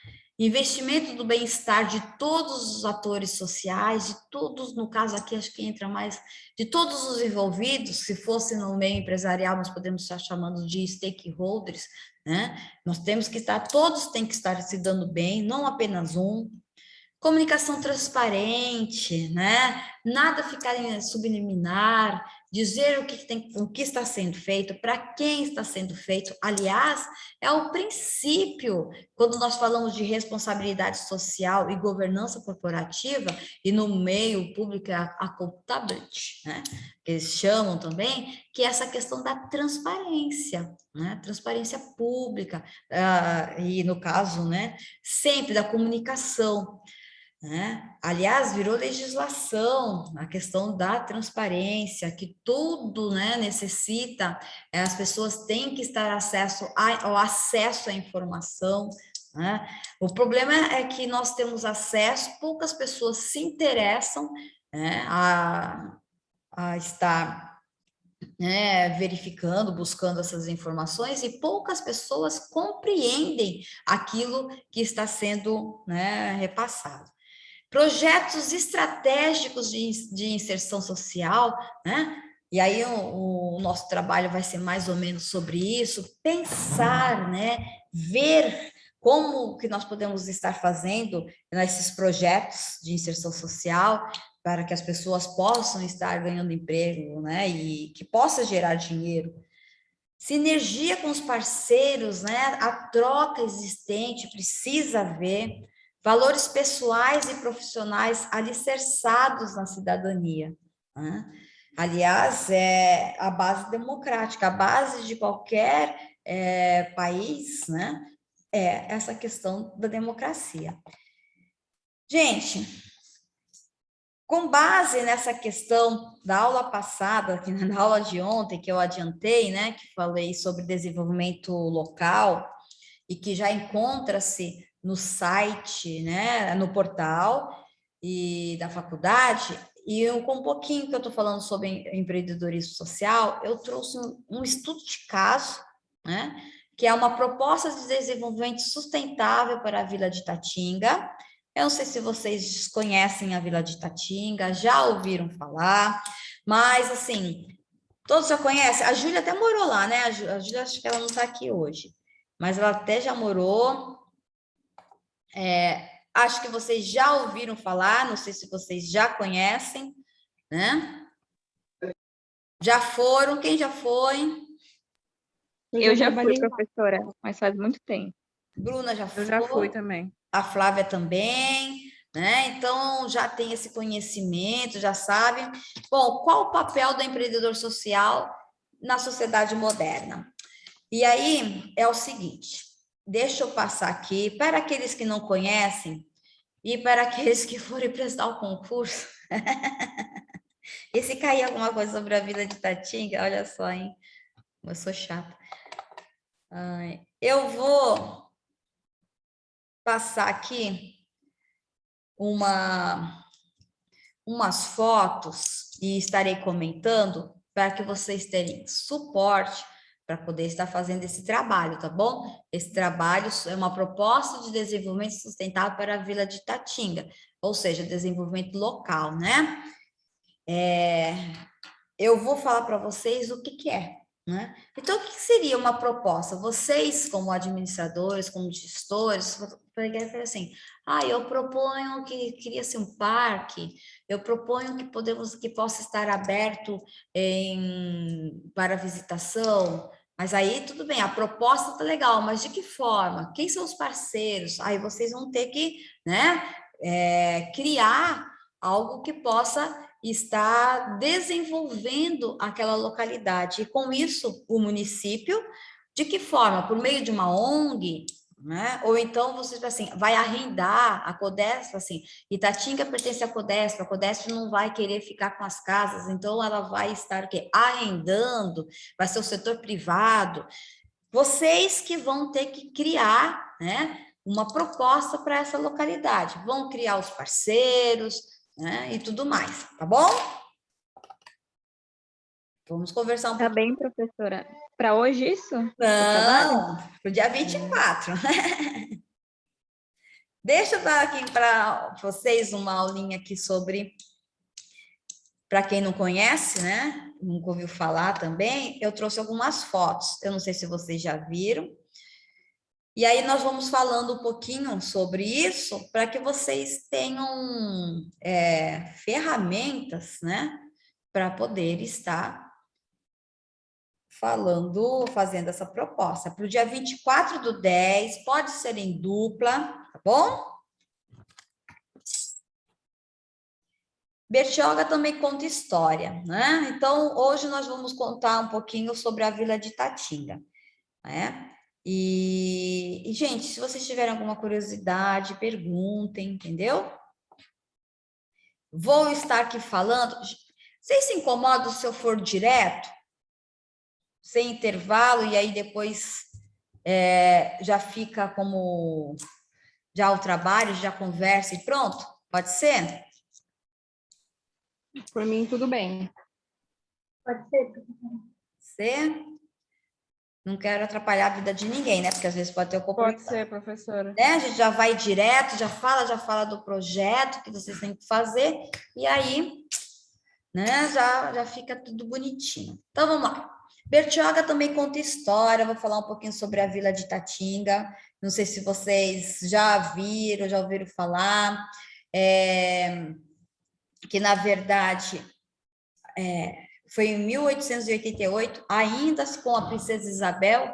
Investimento do bem-estar de todos os atores sociais, de todos, no caso aqui, acho que entra mais, de todos os envolvidos. Se fosse no meio empresarial, nós podemos estar chamando de stakeholders, né? Nós temos que estar, todos têm que estar se dando bem, não apenas um. Comunicação transparente, né? Nada ficar subliminar, dizer o que está sendo feito, para quem está sendo feito. Aliás, é o princípio, quando nós falamos de responsabilidade social e governança corporativa, e no meio público, a accountability, né? Que eles chamam também, que é essa questão da transparência, né? Transparência pública, e no caso, né, sempre da comunicação, né? Aliás, virou legislação a questão da transparência, que tudo, né, necessita, as pessoas têm que estar ao acesso à informação, né? O problema é que nós temos acesso, poucas pessoas se interessam, né, a estar, né, verificando, buscando essas informações, e poucas pessoas compreendem aquilo que está sendo, né, repassado. Projetos estratégicos de inserção social, né? E aí o nosso trabalho vai ser mais ou menos sobre isso, pensar, né? Ver como que nós podemos estar fazendo nesses projetos de inserção social para que as pessoas possam estar ganhando emprego, né? E que possa gerar dinheiro. Sinergia com os parceiros, né? A troca existente precisa haver. Valores pessoais e profissionais alicerçados na cidadania, né? Aliás, é a base democrática, a base de qualquer país, né? É essa questão da democracia. Gente, com base nessa questão da aula passada, na aula de ontem, que eu adiantei, né? Que falei sobre desenvolvimento local e que já encontra-se no site, né, no portal e da faculdade, e com um pouquinho que eu estou falando sobre empreendedorismo social, eu trouxe um estudo de caso, né, que é uma proposta de desenvolvimento sustentável para a Vila de Itatinga. Eu não sei se vocês conhecem a Vila de Itatinga, já ouviram falar, mas, assim, todos já conhecem? A Júlia até morou lá, né? A Júlia, acho que ela não está aqui hoje, mas ela até já morou. Acho que vocês já ouviram falar, não sei se vocês já conhecem, né? Já foram? Quem já foi? Eu já fui, trabalhei lá. professora, mas faz muito tempo. Bruna já foi? Eu já fui também. A Flávia também, né? Então, já tem esse conhecimento, já sabe. Bom, qual o papel do empreendedor social na sociedade moderna? E aí, é o seguinte, deixa eu passar aqui, para aqueles que não conhecem, e para aqueles que forem prestar o concurso, e se cair alguma coisa sobre a Vila de Itatinga, olha só, hein? Eu sou chata. Eu vou passar aqui umas fotos e estarei comentando para que vocês tenham suporte para poder estar fazendo esse trabalho, tá bom? Esse trabalho é uma proposta de desenvolvimento sustentável para a Vila de Itatinga, ou seja, desenvolvimento local, né? Eu vou falar para vocês o que é, né? Então, o que seria uma proposta? Vocês, como administradores, como gestores, pegar assim, eu proponho que cria-se um parque, eu proponho que possa estar aberto para visitação, mas aí tudo bem, a proposta tá legal, mas de que forma? Quem são os parceiros? Aí vocês vão ter que, né, criar algo que possa estar desenvolvendo aquela localidade. E com isso, o município, de que forma? Por meio de uma ONG, né? Ou então você assim, vai arrendar a Codesp, assim, Itatinga pertence à Codesp, a Codesp não vai querer ficar com as casas, então ela vai estar o quê? Arrendando, vai ser o setor privado. Vocês que vão ter que criar, né, uma proposta para essa localidade, vão criar os parceiros, né, e tudo mais, tá bom? Vamos conversar um Tá pouquinho. bem, professora? Para hoje isso? O trabalho? Não, pro dia 24. Deixa eu dar aqui para vocês uma aulinha aqui sobre, para quem não conhece, né? Nunca ouviu falar também, eu trouxe algumas fotos. Eu não sei se vocês já viram. E aí nós vamos falando um pouquinho sobre isso, para que vocês tenham ferramentas, né? para poder estar fazendo essa proposta. Para o dia 24/10, pode ser em dupla, tá bom? Bertioga também conta história, né? Então, hoje nós vamos contar um pouquinho sobre a Vila de Itatinga, né? Gente, se vocês tiverem alguma curiosidade, perguntem, entendeu? Vou estar aqui falando. Vocês se incomodam se eu for direto? Sem intervalo, e aí depois já fica como já o trabalho, já conversa e pronto? Pode ser? Por mim, tudo bem. Pode ser. Ser? Não quero atrapalhar a vida de ninguém, né? Porque às vezes pode ter o compromisso. Pode ser, professora. Né? A gente já vai direto, já fala do projeto que vocês têm que fazer, e aí, né, já fica tudo bonitinho. Então, vamos lá. Bertioga também conta história, vou falar um pouquinho sobre a Vila de Itatinga, não sei se vocês já ouviram falar, que, na verdade, foi em 1888, ainda com a princesa Isabel,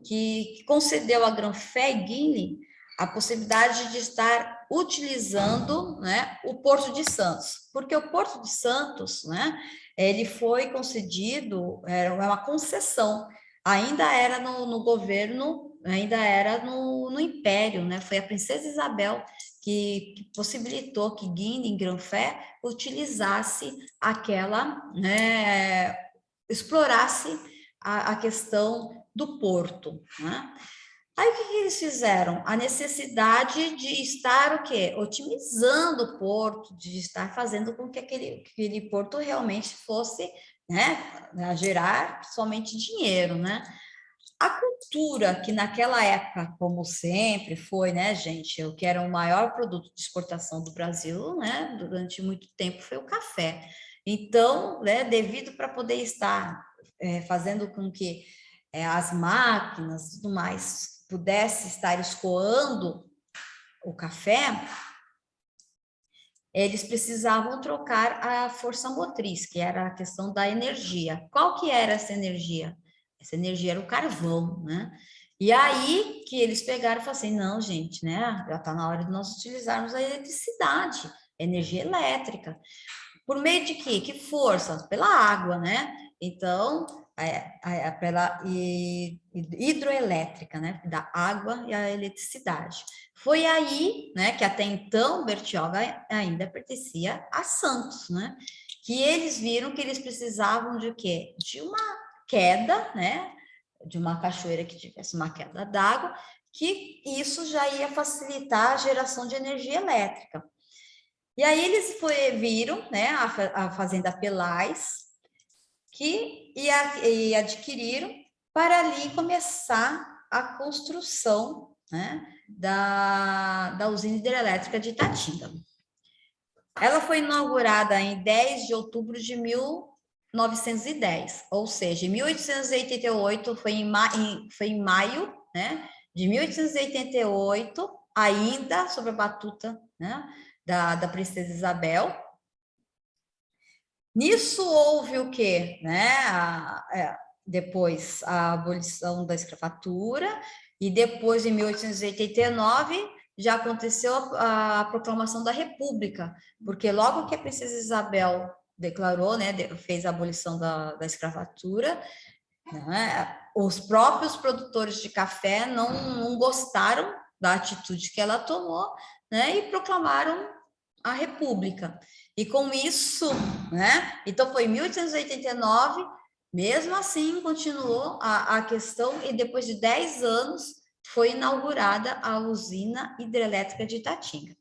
que concedeu a Granfé e Guinle a possibilidade de estar utilizando, né, o Porto de Santos, porque o Porto de Santos, né, ele foi concedido, era uma concessão, ainda era no governo, ainda era no Império, né, foi a princesa Isabel que possibilitou que Guinle e Granfé utilizasse aquela, né, explorasse a questão do porto, né? Aí o que eles fizeram? A necessidade de estar o quê? Otimizando o porto, de estar fazendo com que aquele porto realmente fosse, né, a gerar somente dinheiro, né? A cultura que naquela época, como sempre foi, né, gente, o que era o maior produto de exportação do Brasil, né, durante muito tempo foi o café. Então, né, devido para poder estar fazendo com que as máquinas e tudo mais pudesse estar escoando o café, eles precisavam trocar a força motriz, que era a questão da energia. Qual que era essa energia? Essa energia era o carvão, né? E aí que eles pegaram e falaram assim, não, gente, né? Já está na hora de nós utilizarmos a eletricidade, energia elétrica. Por meio de quê? Que força? Pela água, né? Então, pela hidroelétrica, né? Da água e a eletricidade. Foi aí, né, que até então Bertioga ainda pertencia a Santos, né? Que eles viram que eles precisavam de quê? De uma queda, né? De uma cachoeira que tivesse uma queda d'água, que isso já ia facilitar a geração de energia elétrica. E aí eles viram, né, a fazenda Pelais, e adquiriram para ali começar a construção, né, da usina hidrelétrica de Itatinga. Ela foi inaugurada em 10 de outubro de 1910, ou seja, em 1888, foi em maio, né, de 1888, ainda sob a batuta, né, da princesa Isabel. Nisso houve o quê? Né? Depois a abolição da escravatura, e depois, em 1889, já aconteceu a proclamação da República, porque logo que a princesa Isabel declarou, né, fez a abolição da escravatura, né, os próprios produtores de café não gostaram da atitude que ela tomou, né, e proclamaram a República. E com isso, né? Então foi em 1889, mesmo assim continuou a questão, e depois de 10 anos foi inaugurada a usina hidrelétrica de Itatinga.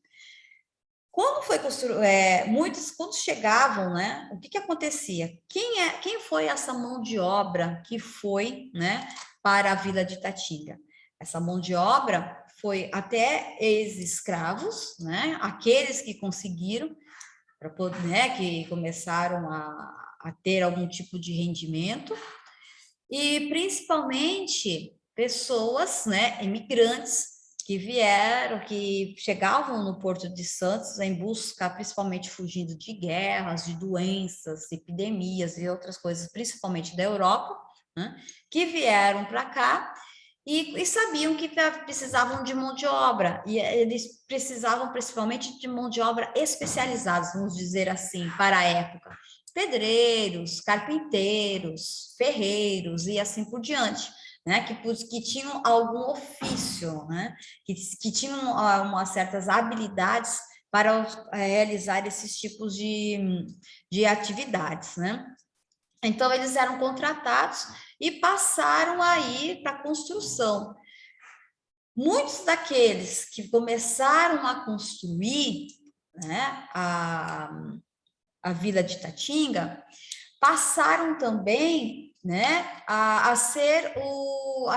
Quando foi construída, muitos, quando chegavam, né? O que acontecia? Quem foi essa mão de obra que foi, né, para a Vila de Itatinga? Essa mão de obra foi até ex-escravos, né? Aqueles que conseguiram, para poder, né, que começaram a ter algum tipo de rendimento, e principalmente pessoas, né, imigrantes, que chegavam no Porto de Santos em busca, principalmente fugindo de guerras, de doenças, epidemias e outras coisas, principalmente da Europa, né, que vieram para cá e sabiam que precisavam de mão de obra, e eles precisavam principalmente de mão de obra especializada, vamos dizer assim, para a época. Pedreiros, carpinteiros, ferreiros e assim por diante, né? Que tinham algum ofício, né? Que tinham umas certas habilidades para realizar esses tipos de atividades, né? Então, eles eram contratados e passaram a ir para a construção. Muitos daqueles que começaram a construir, né, a Vila de Itatinga, passaram também, né, a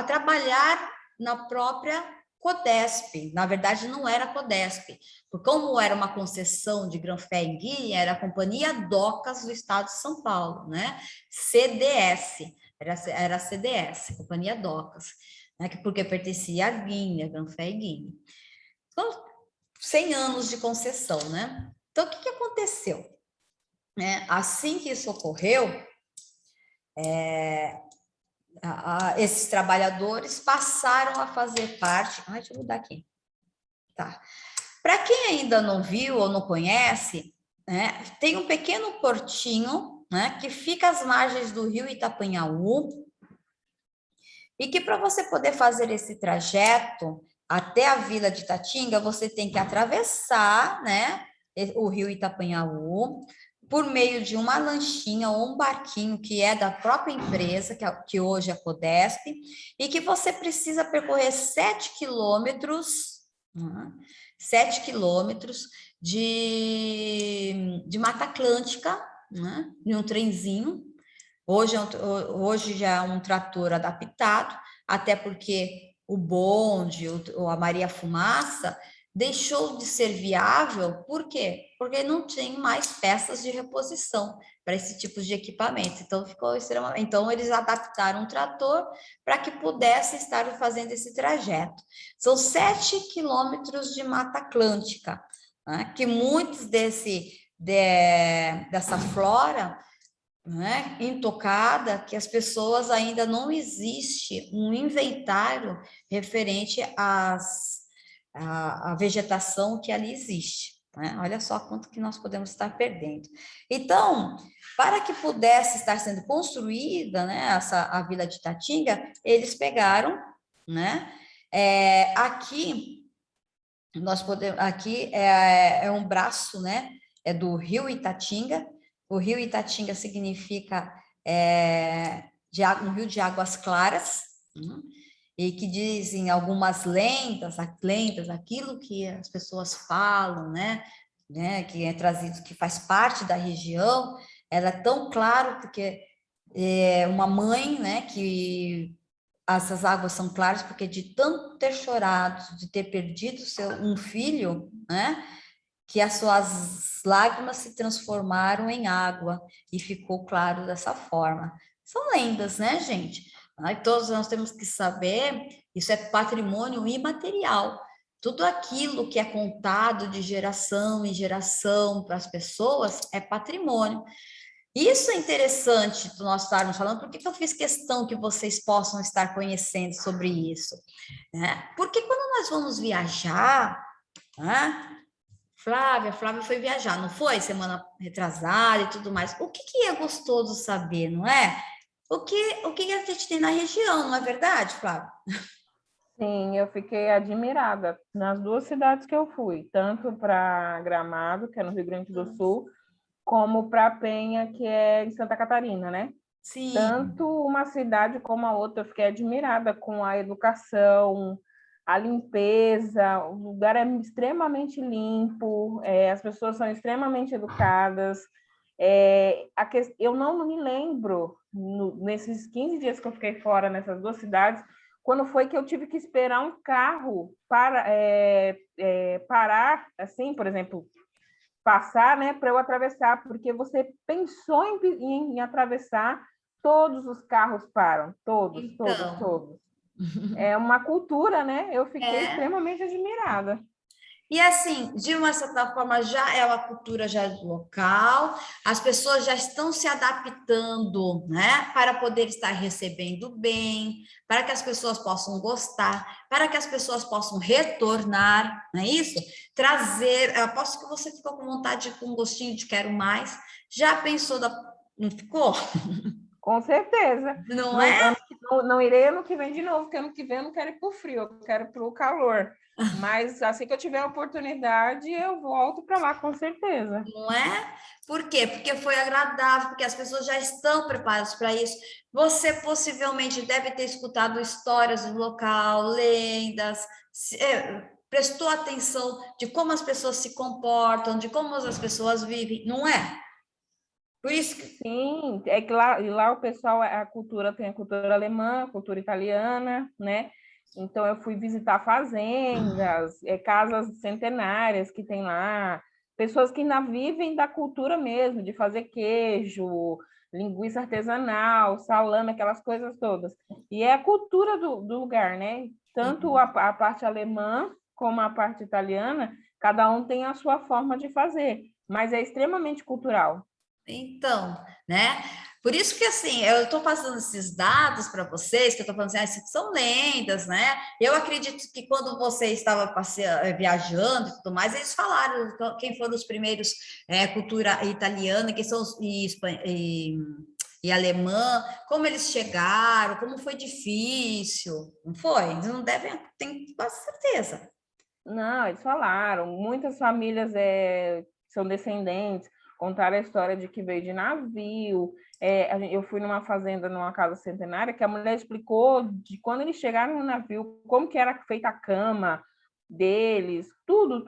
trabalhar na própria Codesp. Na verdade, não era Codesp, porque como era uma concessão de Granfé-Enguia, era a Companhia Docas do Estado de São Paulo, né? CDS, era a CDS, Companhia Docas, né? Porque pertencia à Guinea, Granfé-Enguia. Então, 100 anos de concessão, né? Então, o que aconteceu? Assim que isso ocorreu, esses trabalhadores passaram a fazer parte. Deixa eu mudar aqui. Tá. Para quem ainda não viu ou não conhece, né, tem um pequeno portinho, né, que fica às margens do rio Itapanhaú, e que para você poder fazer esse trajeto até a Vila de Itatinga, você tem que atravessar, né, o rio Itapanhaú, por meio de uma lanchinha ou um barquinho que é da própria empresa, que hoje é a Codesp, e que você precisa percorrer 7 quilômetros, 7 quilômetros de Mata Atlântica, né, em um trenzinho. Hoje já é um trator adaptado, até porque o bonde, ou a Maria Fumaça, deixou de ser viável, por quê? Porque não tem mais peças de reposição para esse tipo de equipamento. Então, então eles adaptaram um trator para que pudesse estar fazendo esse trajeto. São 7 quilômetros de Mata Atlântica, né? Que muitos dessa flora, né, intocada, que as pessoas ainda não existe um inventário referente à vegetação que ali existe, né? Olha só quanto que nós podemos estar perdendo. Então, para que pudesse estar sendo construída, né, a Vila de Itatinga, eles pegaram, né, aqui é um braço, né, é do rio Itatinga. O rio Itatinga significa um rio de águas claras, né? E que dizem algumas lendas, aquilo que as pessoas falam, né, que é trazido, que faz parte da região, ela é tão claro porque uma mãe, né, que essas águas são claras porque de tanto ter chorado, de ter perdido um filho, né, que as suas lágrimas se transformaram em água e ficou claro dessa forma. São lendas, né, gente? Todos nós temos que saber, isso é patrimônio imaterial. Tudo aquilo que é contado de geração em geração para as pessoas é patrimônio. Isso é interessante nós estarmos falando, por que eu fiz questão que vocês possam estar conhecendo sobre isso? Né? Porque quando nós vamos viajar, né? Flávia foi viajar, não foi? Semana retrasada e tudo mais. O que é gostoso saber, não é? O que a gente tem na região, não é verdade, Flávia? Sim, eu fiquei admirada nas duas cidades que eu fui, tanto para Gramado, que é no Rio Grande do Sul, como para Penha, que é em Santa Catarina, né? Sim. Tanto uma cidade como a outra, eu fiquei admirada com a educação, a limpeza, o lugar é extremamente limpo, as pessoas são extremamente educadas. Eu não me lembro, nesses 15 dias que eu fiquei fora nessas duas cidades, quando foi que eu tive que esperar um carro para parar, assim, por exemplo, passar, né, para eu atravessar, porque você pensou em atravessar, todos os carros param, todos. É uma cultura, né? Eu fiquei É. extremamente admirada. E assim, de uma certa forma, já é uma cultura já local, as pessoas já estão se adaptando, né, para poder estar recebendo bem, para que as pessoas possam gostar, para que as pessoas possam retornar, não é isso? Trazer, eu aposto que você ficou com vontade, com um gostinho de quero mais, já pensou da... Não ficou? Com certeza. Não é? Não irei ano que vem de novo, porque ano que vem eu não quero ir para o frio, eu quero ir para o calor. Mas assim que eu tiver a oportunidade, eu volto para lá, com certeza. Não é? Por quê? Porque foi agradável, porque as pessoas já estão preparadas para isso. Você possivelmente deve ter escutado histórias do local, lendas, prestou atenção de como as pessoas se comportam, de como as pessoas vivem, não é? Por isso que... Sim, é que lá o pessoal, a cultura tem a cultura alemã, a cultura italiana, né? Então eu fui visitar fazendas, casas centenárias que tem lá, pessoas que ainda vivem da cultura mesmo, de fazer queijo, linguiça artesanal, salame, aquelas coisas todas. E é a cultura do lugar, né? Tanto a parte alemã como a parte italiana, cada um tem a sua forma de fazer, mas é extremamente cultural. Então, né? Por isso que, assim, eu estou passando esses dados para vocês, que eu estou falando assim, isso são lendas, né? Eu acredito que quando você estava viajando e tudo mais, eles falaram quem foram os primeiros cultura italiana, quem são e alemã, como eles chegaram, como foi difícil, não foi? Eles não devem, tem quase certeza. Não, eles falaram, muitas famílias são descendentes, contaram a história de que veio de navio. Eu fui numa fazenda, numa casa centenária, que a mulher explicou de quando eles chegaram no navio, como que era feita a cama deles, tudo,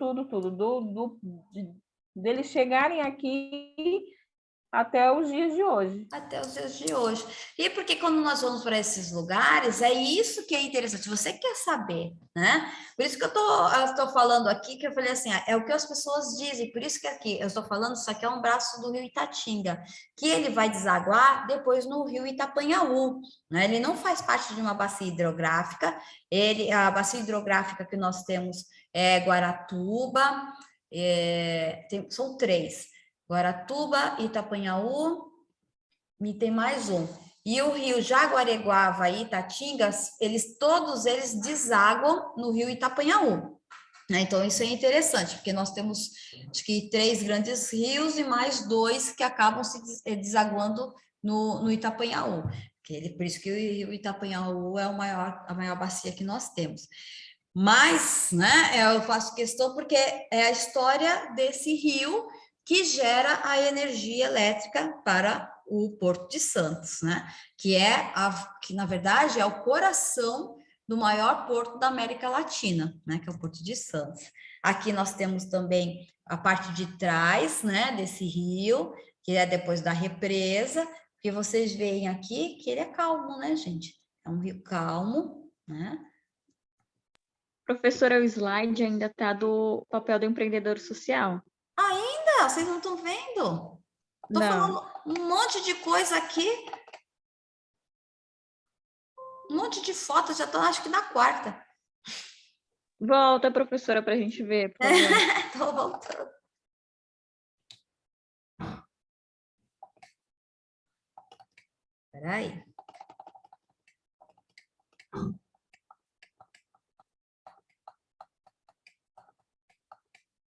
deles chegarem aqui até os dias de hoje. Até os dias de hoje. E porque quando nós vamos para esses lugares, é isso que é interessante, você quer saber, né? Por isso que eu tô falando aqui, que eu falei assim, é o que as pessoas dizem, por isso que aqui, eu estou falando, isso aqui é um braço do rio Itatinga, que ele vai desaguar depois no rio Itapanhaú, né? Ele não faz parte de uma bacia hidrográfica, a bacia hidrográfica que nós temos é Guaratuba, são 3, Guaratuba, Itapanhaú, e tem mais um. E o rio Jaguareguava e Itatingas, todos eles desaguam no rio Itapanhaú. Né? Então, isso é interessante, porque nós temos, acho que 3 grandes rios e mais 2 que acabam se desaguando no Itapanhaú. Por isso que o rio Itapanhaú é a maior bacia que nós temos. Mas, né, eu faço questão porque é a história desse rio que gera a energia elétrica para o Porto de Santos, né? Que na verdade é o coração do maior porto da América Latina, né? Que é o Porto de Santos. Aqui nós temos também a parte de trás, né? Desse rio, que é depois da represa, que vocês veem aqui que ele é calmo, né, gente? É um rio calmo, né? Professora, o slide ainda está do papel do empreendedor social. Ainda? Vocês não estão vendo? Estou falando um monte de coisa aqui. Um monte de fotos, já estou acho que na 4ª. Volta, professora, para a gente ver, por favor. Estou voltando. Espera aí.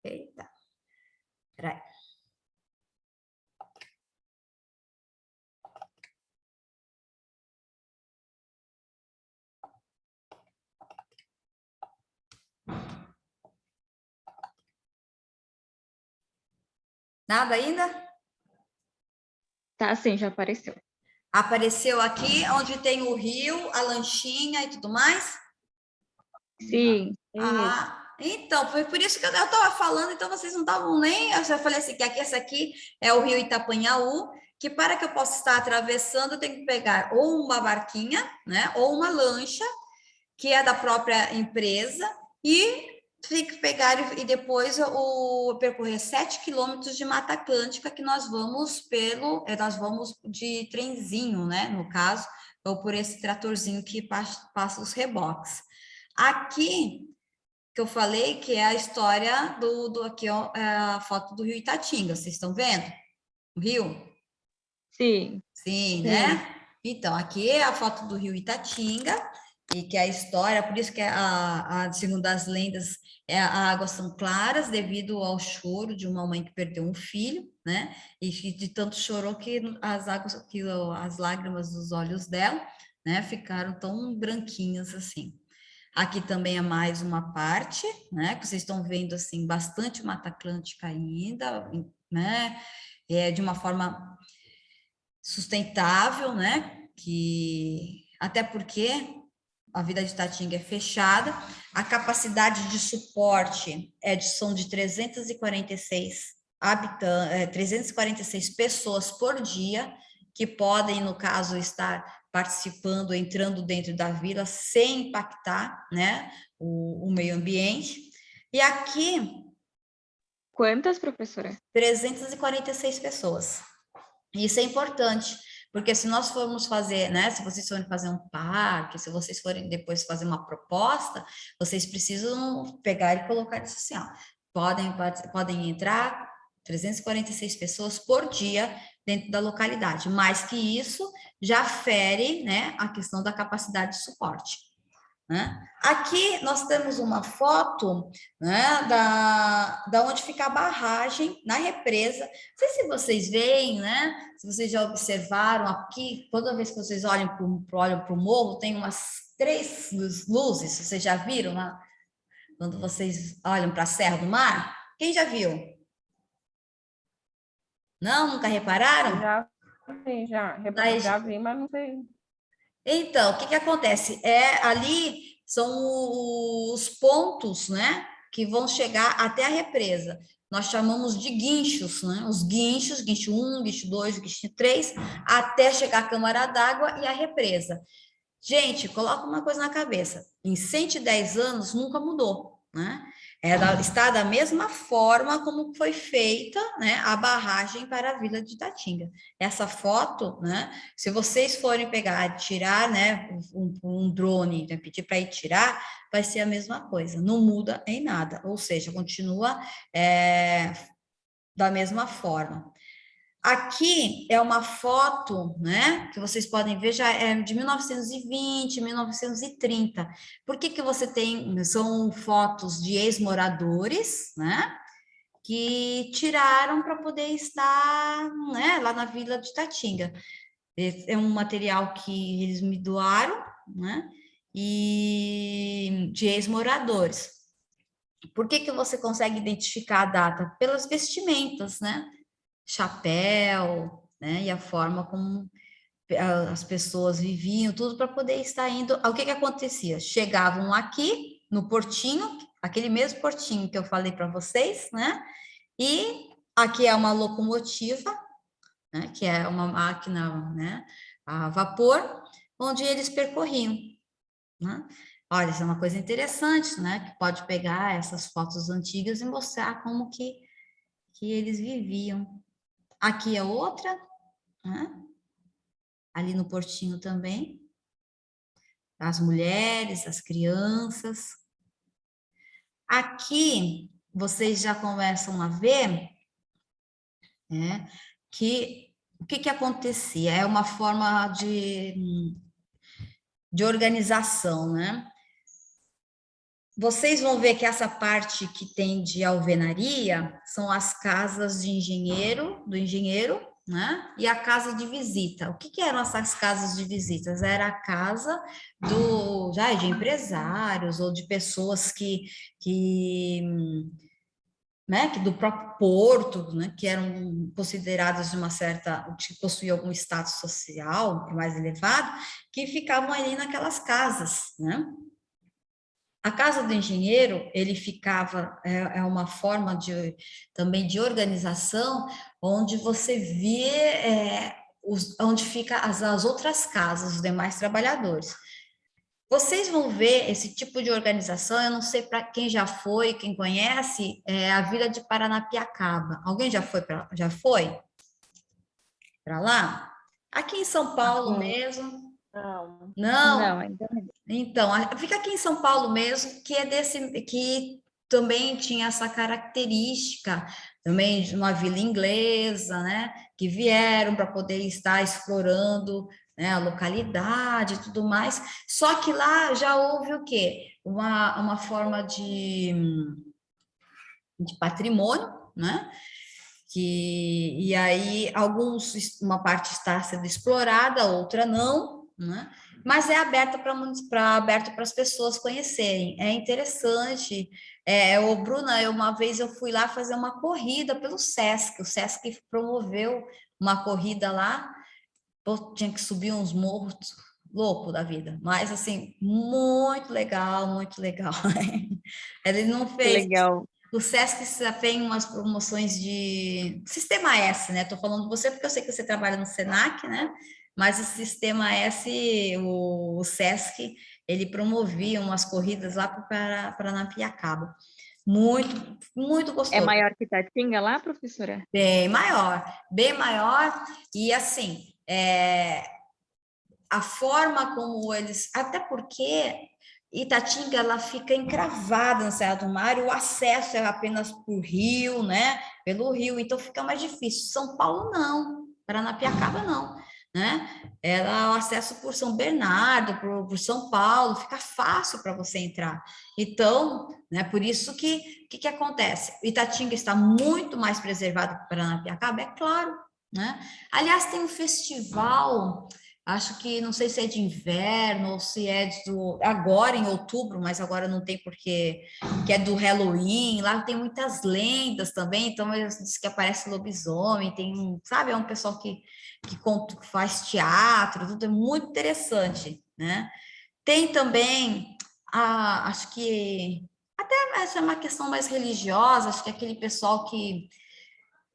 Eita. Espera aí. Nada ainda? Tá, sim, já apareceu. Apareceu aqui onde tem o rio, a lanchinha e tudo mais? Sim. Então, foi por isso que eu estava falando, então vocês não estavam nem... Eu já falei assim, que esse aqui é o rio Itapanhaú, que para que eu possa estar atravessando, eu tenho que pegar ou uma barquinha, né, ou uma lancha, que é da própria empresa, e tem que pegar e depois percorrer 7 quilômetros de Mata Atlântica, que nós vamos de trenzinho, né, no caso, ou por esse tratorzinho que passa os reboques. Aqui, que eu falei que é a história aqui, ó, é a foto do Rio Itatinga, vocês estão vendo? O rio? Sim. Sim, Sim. né? Então, aqui é a foto do Rio Itatinga, e que é a história, por isso que segundo as lendas, a águas são claras devido ao choro de uma mãe que perdeu um filho, né? E que de tanto chorou que as lágrimas dos olhos dela, né, ficaram tão branquinhas assim. Aqui também é mais uma parte, né? Que vocês estão vendo assim, bastante Mata Atlântica ainda, né? De uma forma sustentável, né? Que até porque a Vila de Itatinga é fechada, a capacidade de suporte são de 346 habitantes, 346 pessoas por dia, que podem, no caso, estar participando, entrando dentro da vila sem impactar, né, o meio ambiente. E aqui, Quantas, professora? 346 pessoas. Isso é importante, porque se nós formos fazer, né, se vocês forem fazer um parque, se vocês forem depois fazer uma proposta, vocês precisam pegar e colocar isso assim, ó, podem entrar 346 pessoas por dia dentro da localidade, mais que isso já fere, né, a questão da capacidade de suporte. Né? Aqui nós temos uma foto, né, da onde fica a barragem na represa. Não sei se vocês veem, né? Se vocês já observaram aqui, toda vez que vocês olham para o morro, tem umas 3 luzes. Vocês já viram lá? Quando vocês olham para a Serra do Mar? Quem já viu? Não? Nunca repararam? Já vi, mas não sei. Então, o que acontece? Ali são os pontos, né, que vão chegar até a represa. Nós chamamos de guinchos, né? Os guinchos, guincho 1, guincho 2, guincho 3, até chegar à câmara d'água e a represa. Gente, coloca uma coisa na cabeça. Em 110 anos nunca mudou, né? Está da mesma forma como foi feita, né, a barragem para a Vila de Itatinga. Essa foto, né, se vocês forem pegar, tirar, né, um drone, né, pedir para ir tirar, vai ser a mesma coisa, não muda em nada, ou seja, continua da mesma forma. Aqui é uma foto, né, que vocês podem ver, já é de 1920, 1930. Por que você tem, são fotos de ex-moradores, né, que tiraram para poder estar, né, lá na Vila de Itatinga. É um material que eles me doaram, né, e de ex-moradores. Por que você consegue identificar a data? Pelas vestimentas, né? Chapéu, né? E a forma como as pessoas viviam, tudo para poder estar indo. O que acontecia? Chegavam aqui no portinho, aquele mesmo portinho que eu falei para vocês, né? E aqui é uma locomotiva, né? Que é uma máquina, né, a vapor, onde eles percorriam, né? Olha, isso é uma coisa interessante, né? Que pode pegar essas fotos antigas e mostrar como que eles viviam. Aqui é outra, né? Ali no portinho também. As mulheres, as crianças. Aqui vocês já começam a ver, né, que o que acontecia? É uma forma de organização, né? Vocês vão ver que essa parte que tem de alvenaria são as casas do engenheiro, né? E a casa de visita. O que eram essas casas de visitas? Era a casa de empresários ou de pessoas né, que do próprio porto, né, que eram consideradas de uma certa, que possuíam algum status social mais elevado, que ficavam ali naquelas casas, né? A casa do engenheiro, ele ficava, uma forma também de organização, onde você vê onde ficam as outras casas, os demais trabalhadores. Vocês vão ver esse tipo de organização, eu não sei para quem já foi, quem conhece, a Vila de Paranapiacaba. Alguém já foi para lá? Aqui em São Paulo mesmo. Não, Não? não, ainda não. Então, fica aqui em São Paulo mesmo, que é que também tinha essa característica, também de uma vila inglesa, né? Que vieram para poder estar explorando, né, a localidade e tudo mais. Só que lá já houve o quê? Uma forma de patrimônio, né? E aí uma parte está sendo explorada, outra não, né? Mas é aberta aberto para as pessoas conhecerem. É interessante. Bruna, uma vez eu fui lá fazer uma corrida pelo Sesc. O Sesc promoveu uma corrida lá. Pô, tinha que subir uns morros louco da vida, mas assim, muito legal, muito legal. Ele não Que fez. legal. O Sesc já tem umas promoções de Sistema S, né? Estou falando de você porque eu sei que você trabalha no Senac, né? Mas o Sistema S, o Sesc, ele promovia umas corridas lá para Paranapiacaba. Muito, muito É gostoso. maior que Itatinga lá, professora? Bem maior, e assim, a forma como eles, até porque Itatinga ela fica encravada na Serra do Mar, e o acesso é apenas por rio, né? Pelo rio, então fica mais difícil. São Paulo não, Paranapiacaba não, né? Ela o acesso por São Bernardo, por São Paulo, fica fácil para você entrar. Então, né? Por isso que acontece? Itatinga está muito mais preservado que Paranapiacaba, é claro, né? Aliás, tem um festival. Acho que não sei se é de inverno ou se é agora em outubro, mas agora não tem porque que é do Halloween. Lá tem muitas lendas também, então eles dizem que aparece lobisomem, sabe, é um pessoal que faz teatro, tudo é muito interessante, né? Tem também, acho que até essa é uma questão mais religiosa, acho que é aquele pessoal que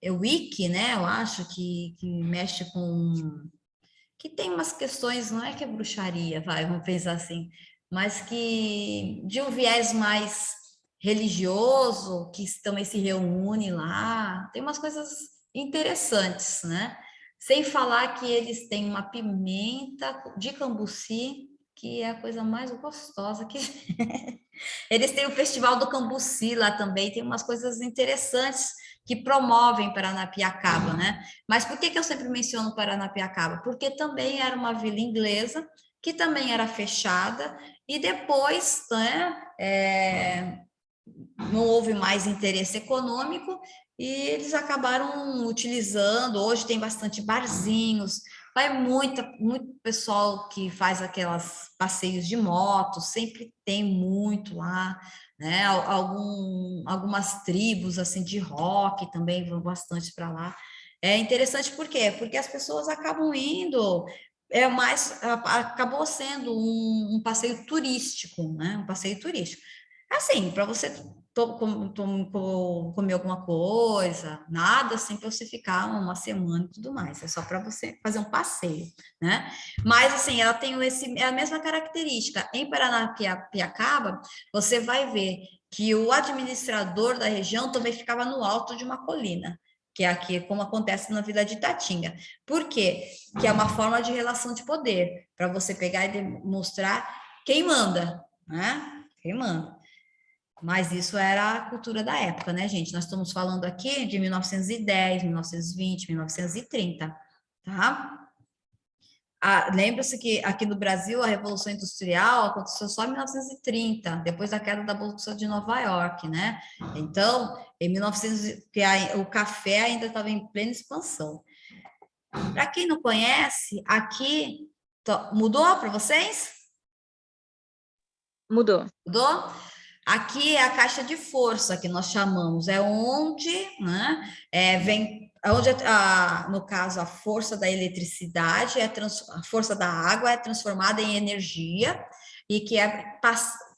é Wicca, né? Eu acho que mexe com que tem umas questões, não é que é bruxaria, vamos pensar assim, mas que de um viés mais religioso, que também se reúne lá, tem umas coisas interessantes, né? Sem falar que eles têm uma pimenta de cambuci, que é a coisa mais gostosa que eles têm o Festival do Cambuci lá também, tem umas coisas interessantes que promovem Paranapiacaba, né? Mas por que eu sempre menciono Paranapiacaba? Porque também era uma vila inglesa, que também era fechada, e depois, né, não houve mais interesse econômico, e eles acabaram utilizando, hoje tem bastante barzinhos, vai muito pessoal que faz aquelas passeios de moto, sempre tem muito lá, né? Algumas tribos assim de rock também vão bastante para lá. É interessante por quê? Porque as pessoas acabam indo, acabou sendo um passeio turístico, né? Um passeio turístico. Assim, para você comer alguma coisa, nada assim para você ficar uma semana e tudo mais, é só para você fazer um passeio, né? Mas assim, ela tem a mesma característica. Em Paranapiacaba, você vai ver que o administrador da região também ficava no alto de uma colina, que é aqui como acontece na Vila de Itatinga. Por quê? Que é uma forma de relação de poder, para você pegar e demonstrar quem manda, né? Quem manda. Mas isso era a cultura da época, né, gente? Nós estamos falando aqui de 1910, 1920, 1930, tá? Lembra-se que aqui no Brasil a Revolução Industrial aconteceu só em 1930, depois da queda da Bolsa de Nova York, né? Então, em 1900, o café ainda estava em plena expansão. Para quem não conhece, aqui mudou para vocês? Mudou. Mudou? Aqui é a caixa de força que nós chamamos, é onde, né, no caso, a força da eletricidade, a força da água é transformada em energia e que é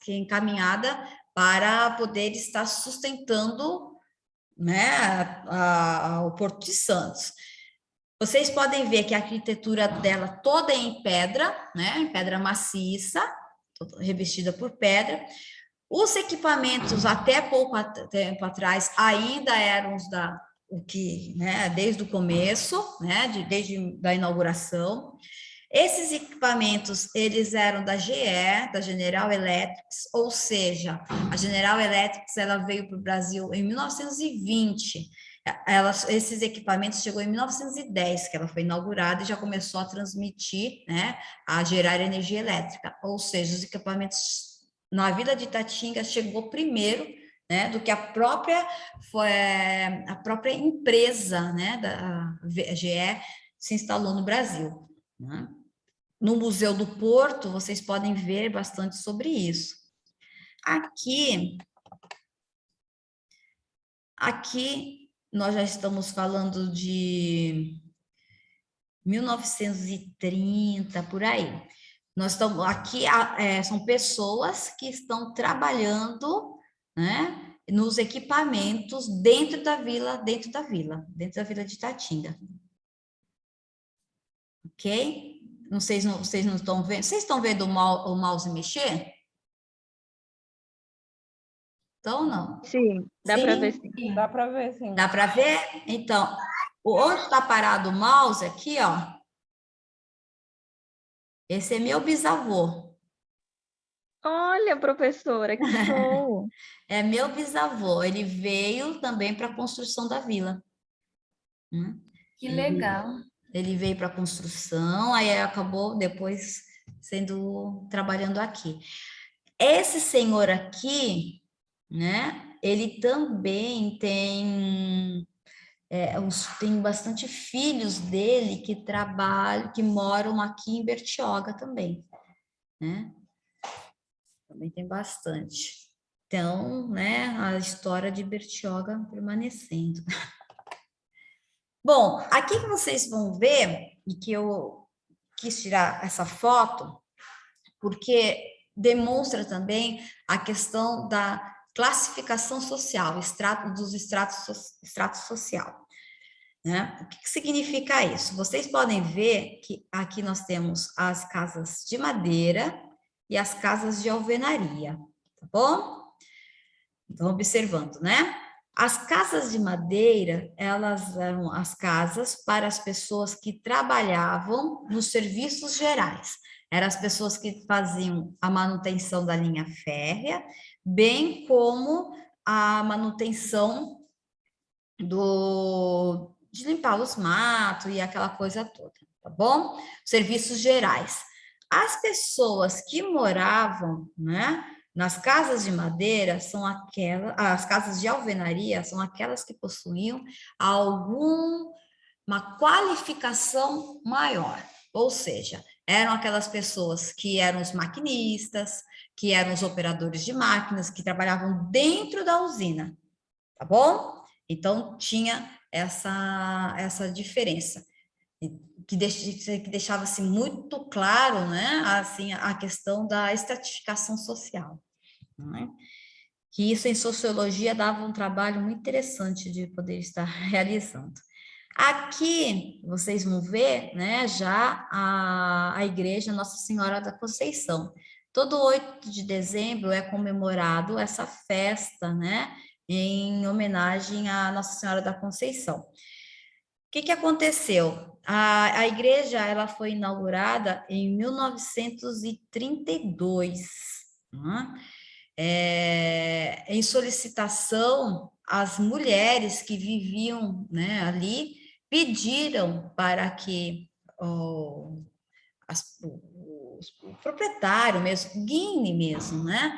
encaminhada para poder estar sustentando, né, o Porto de Santos. Vocês podem ver que a arquitetura dela toda é em pedra, né, em pedra maciça, revestida por pedra. Os equipamentos, até pouco tempo atrás, ainda eram né, desde o começo, né, desde a inauguração. Esses equipamentos, eles eram da GE, da General Electric, ou seja, a General Electric, ela veio para o Brasil em 1920. Esses equipamentos chegou em 1910, que ela foi inaugurada e já começou a transmitir, né, a gerar energia elétrica. Ou seja, os equipamentos na Vila de Itatinga chegou primeiro, né, do que a própria empresa, né, da GE se instalou no Brasil, né? No Museu do Porto, vocês podem ver bastante sobre isso. Aqui nós já estamos falando de 1930, por aí. Nós estamos aqui, são pessoas que estão trabalhando, né, nos equipamentos dentro da vila de Itatinga. Ok? Vocês não estão vendo? Vocês estão vendo o mouse mexer? Então, não? Sim, dá para ver sim. Dá para ver, sim. Dá para ver? Então, onde está parado o mouse aqui, ó. Esse é meu bisavô. Olha, professora, que show! É meu bisavô. Ele veio também para a construção da vila. Que legal. Ele veio para a construção, aí acabou depois trabalhando aqui. Esse senhor aqui, né? Ele também tem bastante filhos dele que trabalham, que moram aqui em Bertioga também, né? Também tem bastante. Então, né, a história de Bertioga permanecendo. Bom, aqui que vocês vão ver, e que eu quis tirar essa foto, porque demonstra também a questão da classificação social, dos estratos social. Né? O que significa isso? Vocês podem ver que aqui nós temos as casas de madeira e as casas de alvenaria, tá bom? Então, observando, né? As casas de madeira, elas eram as casas para as pessoas que trabalhavam nos serviços gerais. Eram as pessoas que faziam a manutenção da linha férrea, bem como a manutenção de limpar os matos e aquela coisa toda, tá bom? Serviços gerais. As pessoas que moravam, né, nas casas de madeira as casas de alvenaria são aquelas que possuíam alguma qualificação maior, ou seja, eram aquelas pessoas que eram os maquinistas, que eram os operadores de máquinas, que trabalhavam dentro da usina, tá bom? Então, tinha essa diferença, que deixava assim, muito claro, né, assim, a questão da estratificação social. Né? Que isso em sociologia dava um trabalho muito interessante de poder estar realizando. Aqui, vocês vão ver, né, já a igreja Nossa Senhora da Conceição. Todo 8 de dezembro é comemorado essa festa, né, em homenagem à Nossa Senhora da Conceição. O que aconteceu? A igreja ela foi inaugurada em 1932, né? Em solicitação, as mulheres que viviam, né, ali pediram para que o proprietário mesmo, Guine mesmo, né,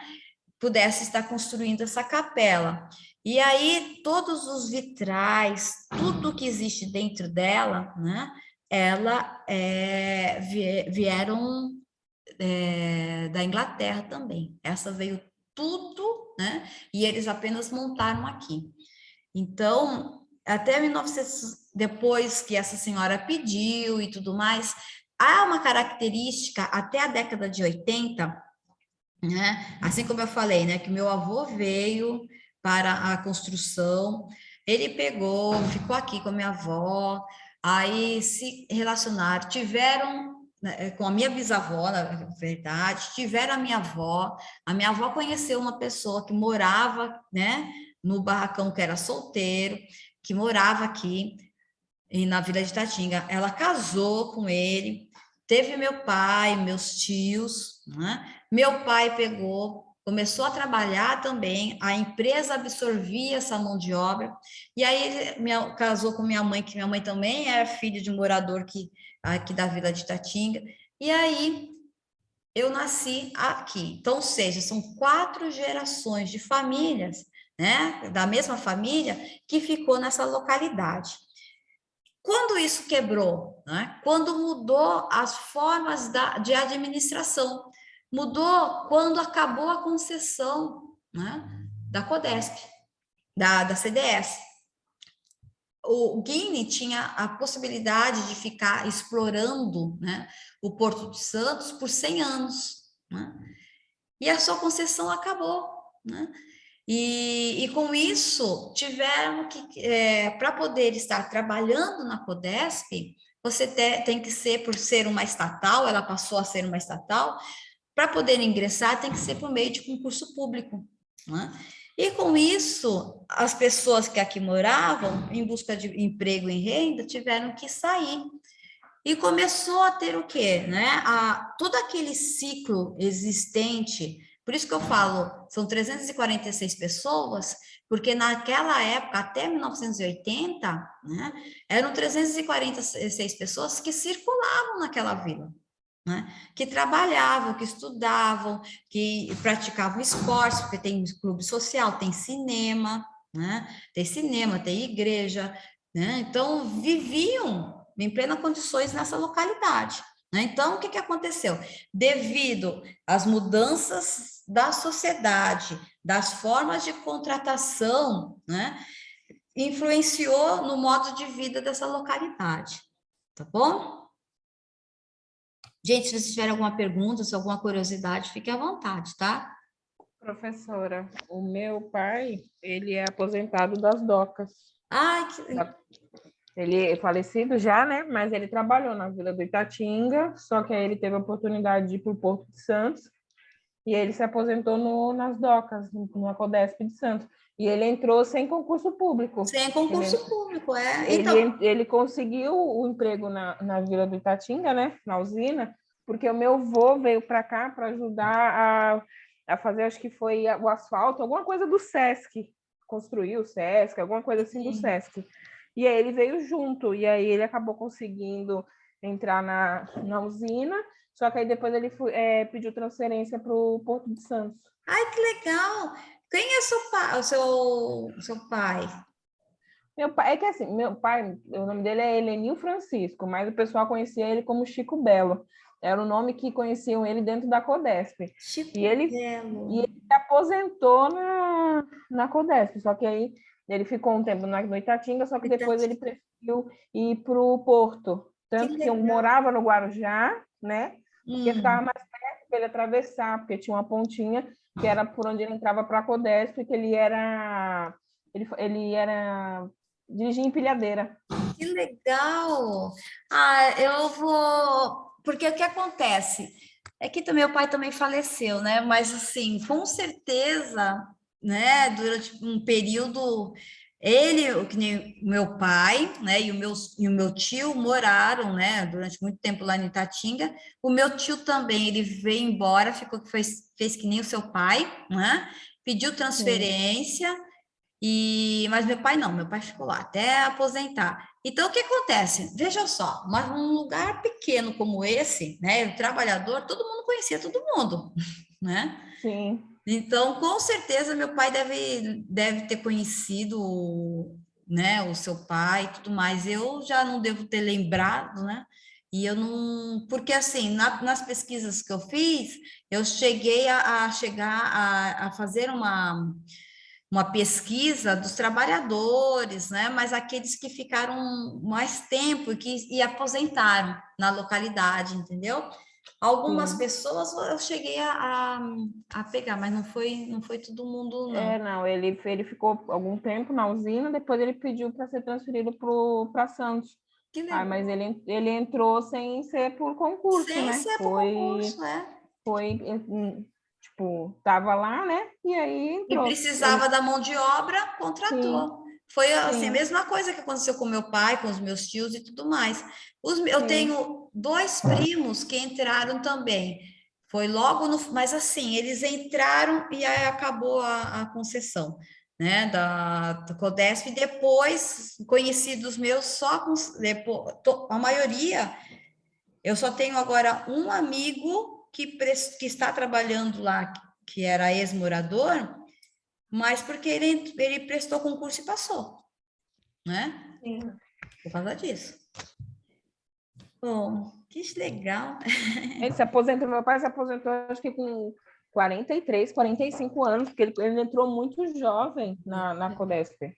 pudesse estar construindo essa capela. E aí, todos os vitrais, tudo que existe dentro dela, né, vieram da Inglaterra também. Essa veio tudo, né, e eles apenas montaram aqui. Então, até 1900, depois que essa senhora pediu e tudo mais, há uma característica, até a década de 80, né? Assim como eu falei, né, que meu avô veio para a construção, ele ficou aqui com a minha avó, aí se relacionaram, tiveram, né, com a minha bisavó, na verdade, tiveram a minha avó conheceu uma pessoa que morava, né, no barracão, que era solteiro, que morava aqui na Vila de Itatinga, ela casou com ele, teve meu pai, meus tios, né? Meu pai começou a trabalhar também, a empresa absorvia essa mão de obra, e aí ele casou com minha mãe, que minha mãe também era filha de um morador aqui da Vila de Itatinga, e aí eu nasci aqui. Então, ou seja, são 4 gerações de famílias, né, da mesma família, que ficou nessa localidade. Quando isso quebrou, né? Quando mudou as formas de administração, mudou quando acabou a concessão, né, da Codesp, da CDS. O Guine tinha a possibilidade de ficar explorando, né, o Porto de Santos por 100 anos, né? E a sua concessão acabou, né? E com isso, tiveram que, para poder estar trabalhando na Codesp, você tem que ser, por ser uma estatal, ela passou a ser uma estatal, para poder ingressar, tem que ser por meio de concurso público, né? E com isso, as pessoas que aqui moravam, em busca de emprego e renda, tiveram que sair. E começou a ter o quê? Né? Todo aquele ciclo existente, por isso que eu falo, são 346 pessoas, porque naquela época, até 1980, né, eram 346 pessoas que circulavam naquela vila, né? Que trabalhavam, que estudavam, que praticavam esportes, porque tem clube social, tem cinema, né? Tem cinema, tem igreja, né? Então, viviam em plenas condições nessa localidade, né? Então, o que que aconteceu? Devido às mudanças da sociedade, das formas de contratação, né? Influenciou no modo de vida dessa localidade, tá bom? Gente, se vocês tiverem alguma pergunta, se alguma curiosidade, fique à vontade, tá? Professora, o meu pai, ele é aposentado das docas. Ai, Ele é falecido já, né? Mas ele trabalhou na Vila do Itatinga, só que aí ele teve a oportunidade de ir para o Porto de Santos e ele se aposentou nas docas, no Codesp de Santos. E ele entrou sem concurso público. sem concurso público, Então, Ele conseguiu o emprego na Vila do Itatinga, né? Na usina, porque o meu avô veio para cá para ajudar a fazer, acho que foi o asfalto, alguma coisa do Sesc, construiu o Sesc, alguma coisa assim do Sesc. E aí ele veio junto, e aí ele acabou conseguindo entrar na usina, só que aí depois ele pediu transferência para o Porto de Santos. ai, que legal! Quem é seu pai? Meu pai, é que assim, meu pai, o nome dele é Helenil Francisco, mas o pessoal conhecia ele como Chico Belo. Era o nome que conheciam ele dentro da Codesp. Chico E ele se aposentou na Codesp, só que aí ele ficou um tempo no Itatinga, só que depois ele preferiu ir para o Porto. Tanto que eu morava no Guarujá, né? Porque ficava mais perto para ele atravessar, porque tinha uma pontinha que era por onde ele entrava para a Codesp, que ele era dirigia empilhadeira. Que legal! Eu vou... Porque o que acontece? É que meu pai também faleceu, né? Mas, assim, com certeza, né? Durante um período, que nem o meu pai, né? E o meu tio moraram, né? Durante muito tempo lá em Itatinga. O meu tio também, ele veio embora, fez que nem o seu pai, né? Pediu transferência... Mas meu pai não, meu pai ficou lá até aposentar. Então, o que acontece? Veja só, mas um lugar pequeno como esse, né, o trabalhador, todo mundo conhecia todo mundo, né? Sim. Então, com certeza, meu pai deve ter conhecido, né, o seu pai e tudo mais. Eu já não devo ter lembrado, né? E eu não... Porque, assim, nas pesquisas que eu fiz, eu cheguei a chegar a fazer uma pesquisa dos trabalhadores, né? Mas aqueles que ficaram mais tempo e aposentaram na localidade, entendeu? Algumas pessoas eu cheguei a pegar, mas não foi todo mundo, não. Não, ele ficou algum tempo na usina, depois ele pediu para ser transferido para Santos. Que legal. Mas ele entrou sem ser por concurso, sem né? ser por concurso, Foi, tipo, tava lá, né? E aí entrou. E precisava da mão de obra, contratou. Sim. Foi assim, a Sim. mesma coisa que aconteceu com meu pai, com os meus tios e tudo mais. Eu tenho tenho 2 primos que entraram também. Foi logo no... Mas assim, eles entraram e aí acabou a concessão, né, da Codesp. E depois, conhecidos meus, só com... Depois, a maioria, eu só tenho agora um amigo que está trabalhando lá, que era ex-morador, mas porque ele prestou concurso e passou, né? Sim. Por causa disso. Bom, que legal. Ele se aposentou, meu pai se aposentou, acho que com 43, 45 anos, porque ele entrou muito jovem na Codesp.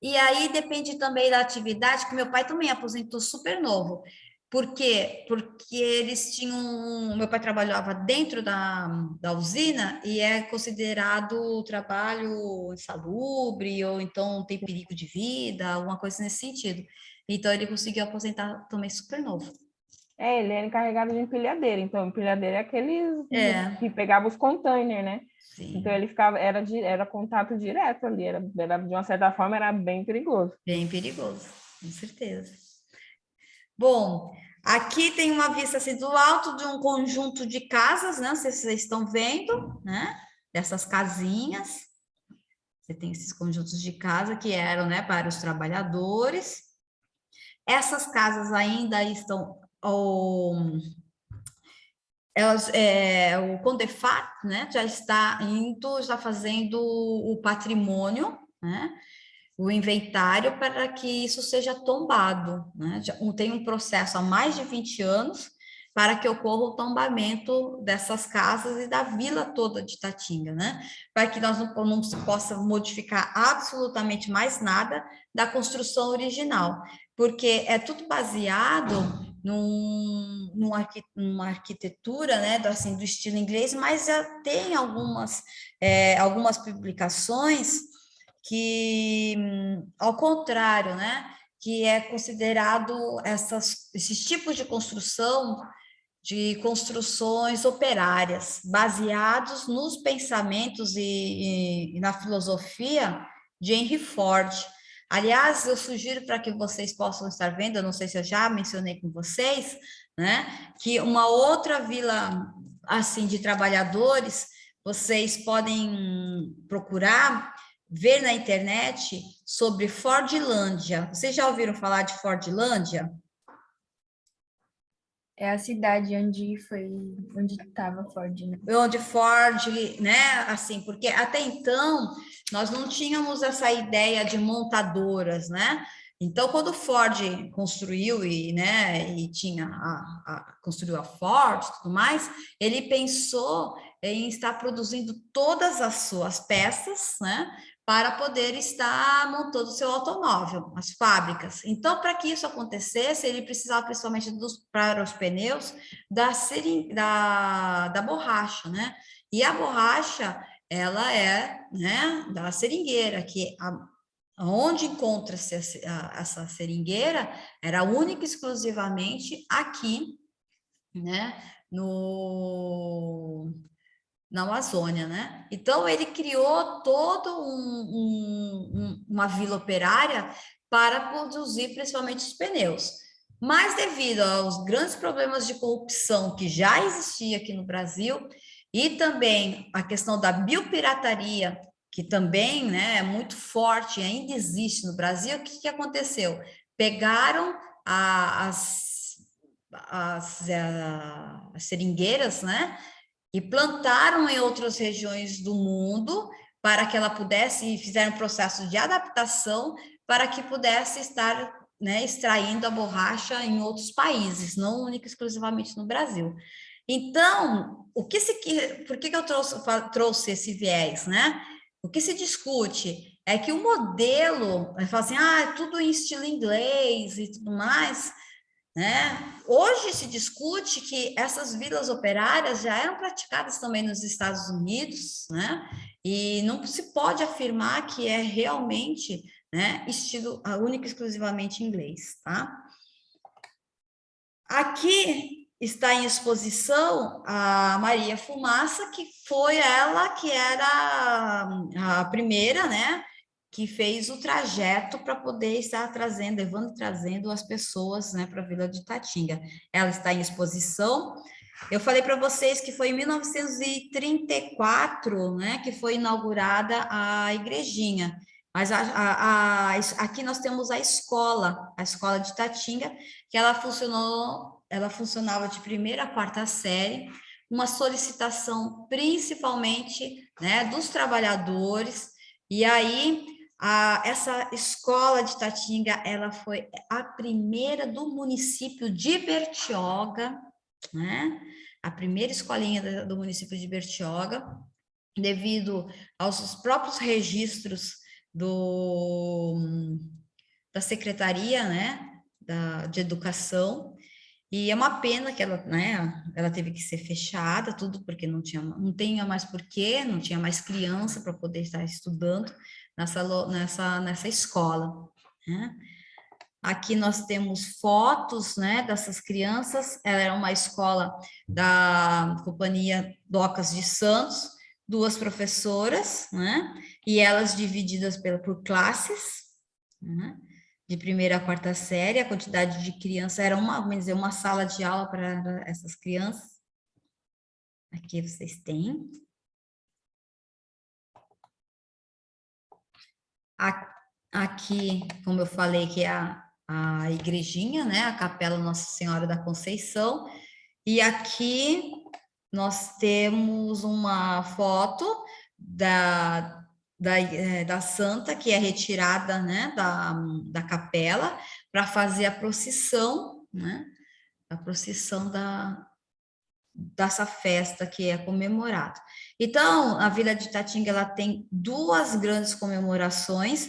E aí depende também da atividade, que meu pai também aposentou super novo. Por quê? Porque eles tinham... Meu pai trabalhava dentro da usina e é considerado trabalho insalubre, ou então tem perigo de vida, alguma coisa nesse sentido. Então, ele conseguiu aposentar também super novo. Ele era encarregado de empilhadeira, então empilhadeira é aqueles que pegava os containers, né? Sim. Então ele ficava, era contato direto ali, era, de uma certa forma era bem perigoso. Bem perigoso, com certeza. Bom, aqui tem uma vista assim do alto de um conjunto de casas, né? Não sei se vocês estão vendo, né? Dessas casinhas. Você tem esses conjuntos de casa que eram, né, para os trabalhadores. Essas casas ainda estão... o Condefat, né, já está fazendo o patrimônio, né, o inventário para que isso seja tombado, né? Tem um processo há mais de 20 anos para que ocorra o tombamento dessas casas e da vila toda de Tatinga, né? Para que nós não se possa modificar absolutamente mais nada da construção original, porque é tudo baseado numa arquitetura, né, assim, do estilo inglês, mas já tem algumas publicações que, ao contrário, né, que é considerado esses tipos de construções operárias, baseados nos pensamentos e na filosofia de Henry Ford. Aliás, eu sugiro para que vocês possam estar vendo, eu não sei se eu já mencionei com vocês, né, que uma outra vila assim de trabalhadores, vocês podem procurar ver na internet sobre Fordlândia. Vocês já ouviram falar de Fordlândia? É a cidade onde estava Ford, né? Onde Ford, né, assim, porque até então nós não tínhamos essa ideia de montadoras, né? Então, quando Ford construiu e construiu a Ford e tudo mais, ele pensou em estar produzindo todas as suas peças, né, para poder estar montando o seu automóvel, as fábricas. Então, para que isso acontecesse, ele precisava, principalmente para os pneus, da borracha, né? E a borracha, ela é, né, da seringueira, onde encontra-se essa seringueira era única e exclusivamente aqui, né, na Amazônia, né? Então, ele criou toda uma vila operária para produzir principalmente os pneus. Mas devido aos grandes problemas de corrupção que já existia aqui no Brasil e também a questão da biopirataria, que também, né, é muito forte, ainda existe no Brasil, o que aconteceu? Pegaram as seringueiras, né, e plantaram em outras regiões do mundo para que ela pudesse, e fizeram um processo de adaptação para que pudesse estar, né, extraindo a borracha em outros países, não única e exclusivamente no Brasil. Então, por que eu trouxe esse viés, né? O que se discute é que o modelo, fala assim, tudo em estilo inglês e tudo mais, né? Hoje se discute que essas vilas operárias já eram praticadas também nos Estados Unidos, né? E não se pode afirmar que é realmente, né, estilo único e exclusivamente inglês, tá? Aqui está em exposição a Maria Fumaça, que foi ela que era a primeira, né, que fez o trajeto para poder estar trazendo, levando e trazendo as pessoas, né, para a Vila de Itatinga. Ela está em exposição. Eu falei para vocês que foi em 1934, né, que foi inaugurada a igrejinha. Mas aqui nós temos a escola de Itatinga, que ela funcionava de primeira a quarta série, uma solicitação principalmente, né, dos trabalhadores. E aí essa escola de Itatinga, ela foi a primeira do município de Bertioga, né? A primeira escolinha do município de Bertioga, devido aos próprios registros da Secretaria, né, de Educação. E é uma pena que ela, né, ela teve que ser fechada, tudo porque não tinha mais porquê, não tinha mais criança para poder estar estudando nessa escola, né? Aqui nós temos fotos, né, dessas crianças. Ela era uma escola da Companhia Docas de Santos, 2 professoras, né, e elas divididas por classes, né, de primeira a quarta série. A quantidade de crianças era vamos dizer, uma sala de aula para essas crianças. Aqui vocês têm. Aqui, como eu falei, que é a igrejinha, né? A Capela Nossa Senhora da Conceição. E aqui nós temos uma foto da santa, que é retirada, né, da capela, para fazer a procissão, né? A procissão dessa festa que é comemorada. Então, a Vila de Itatinga, ela tem 2 grandes comemorações,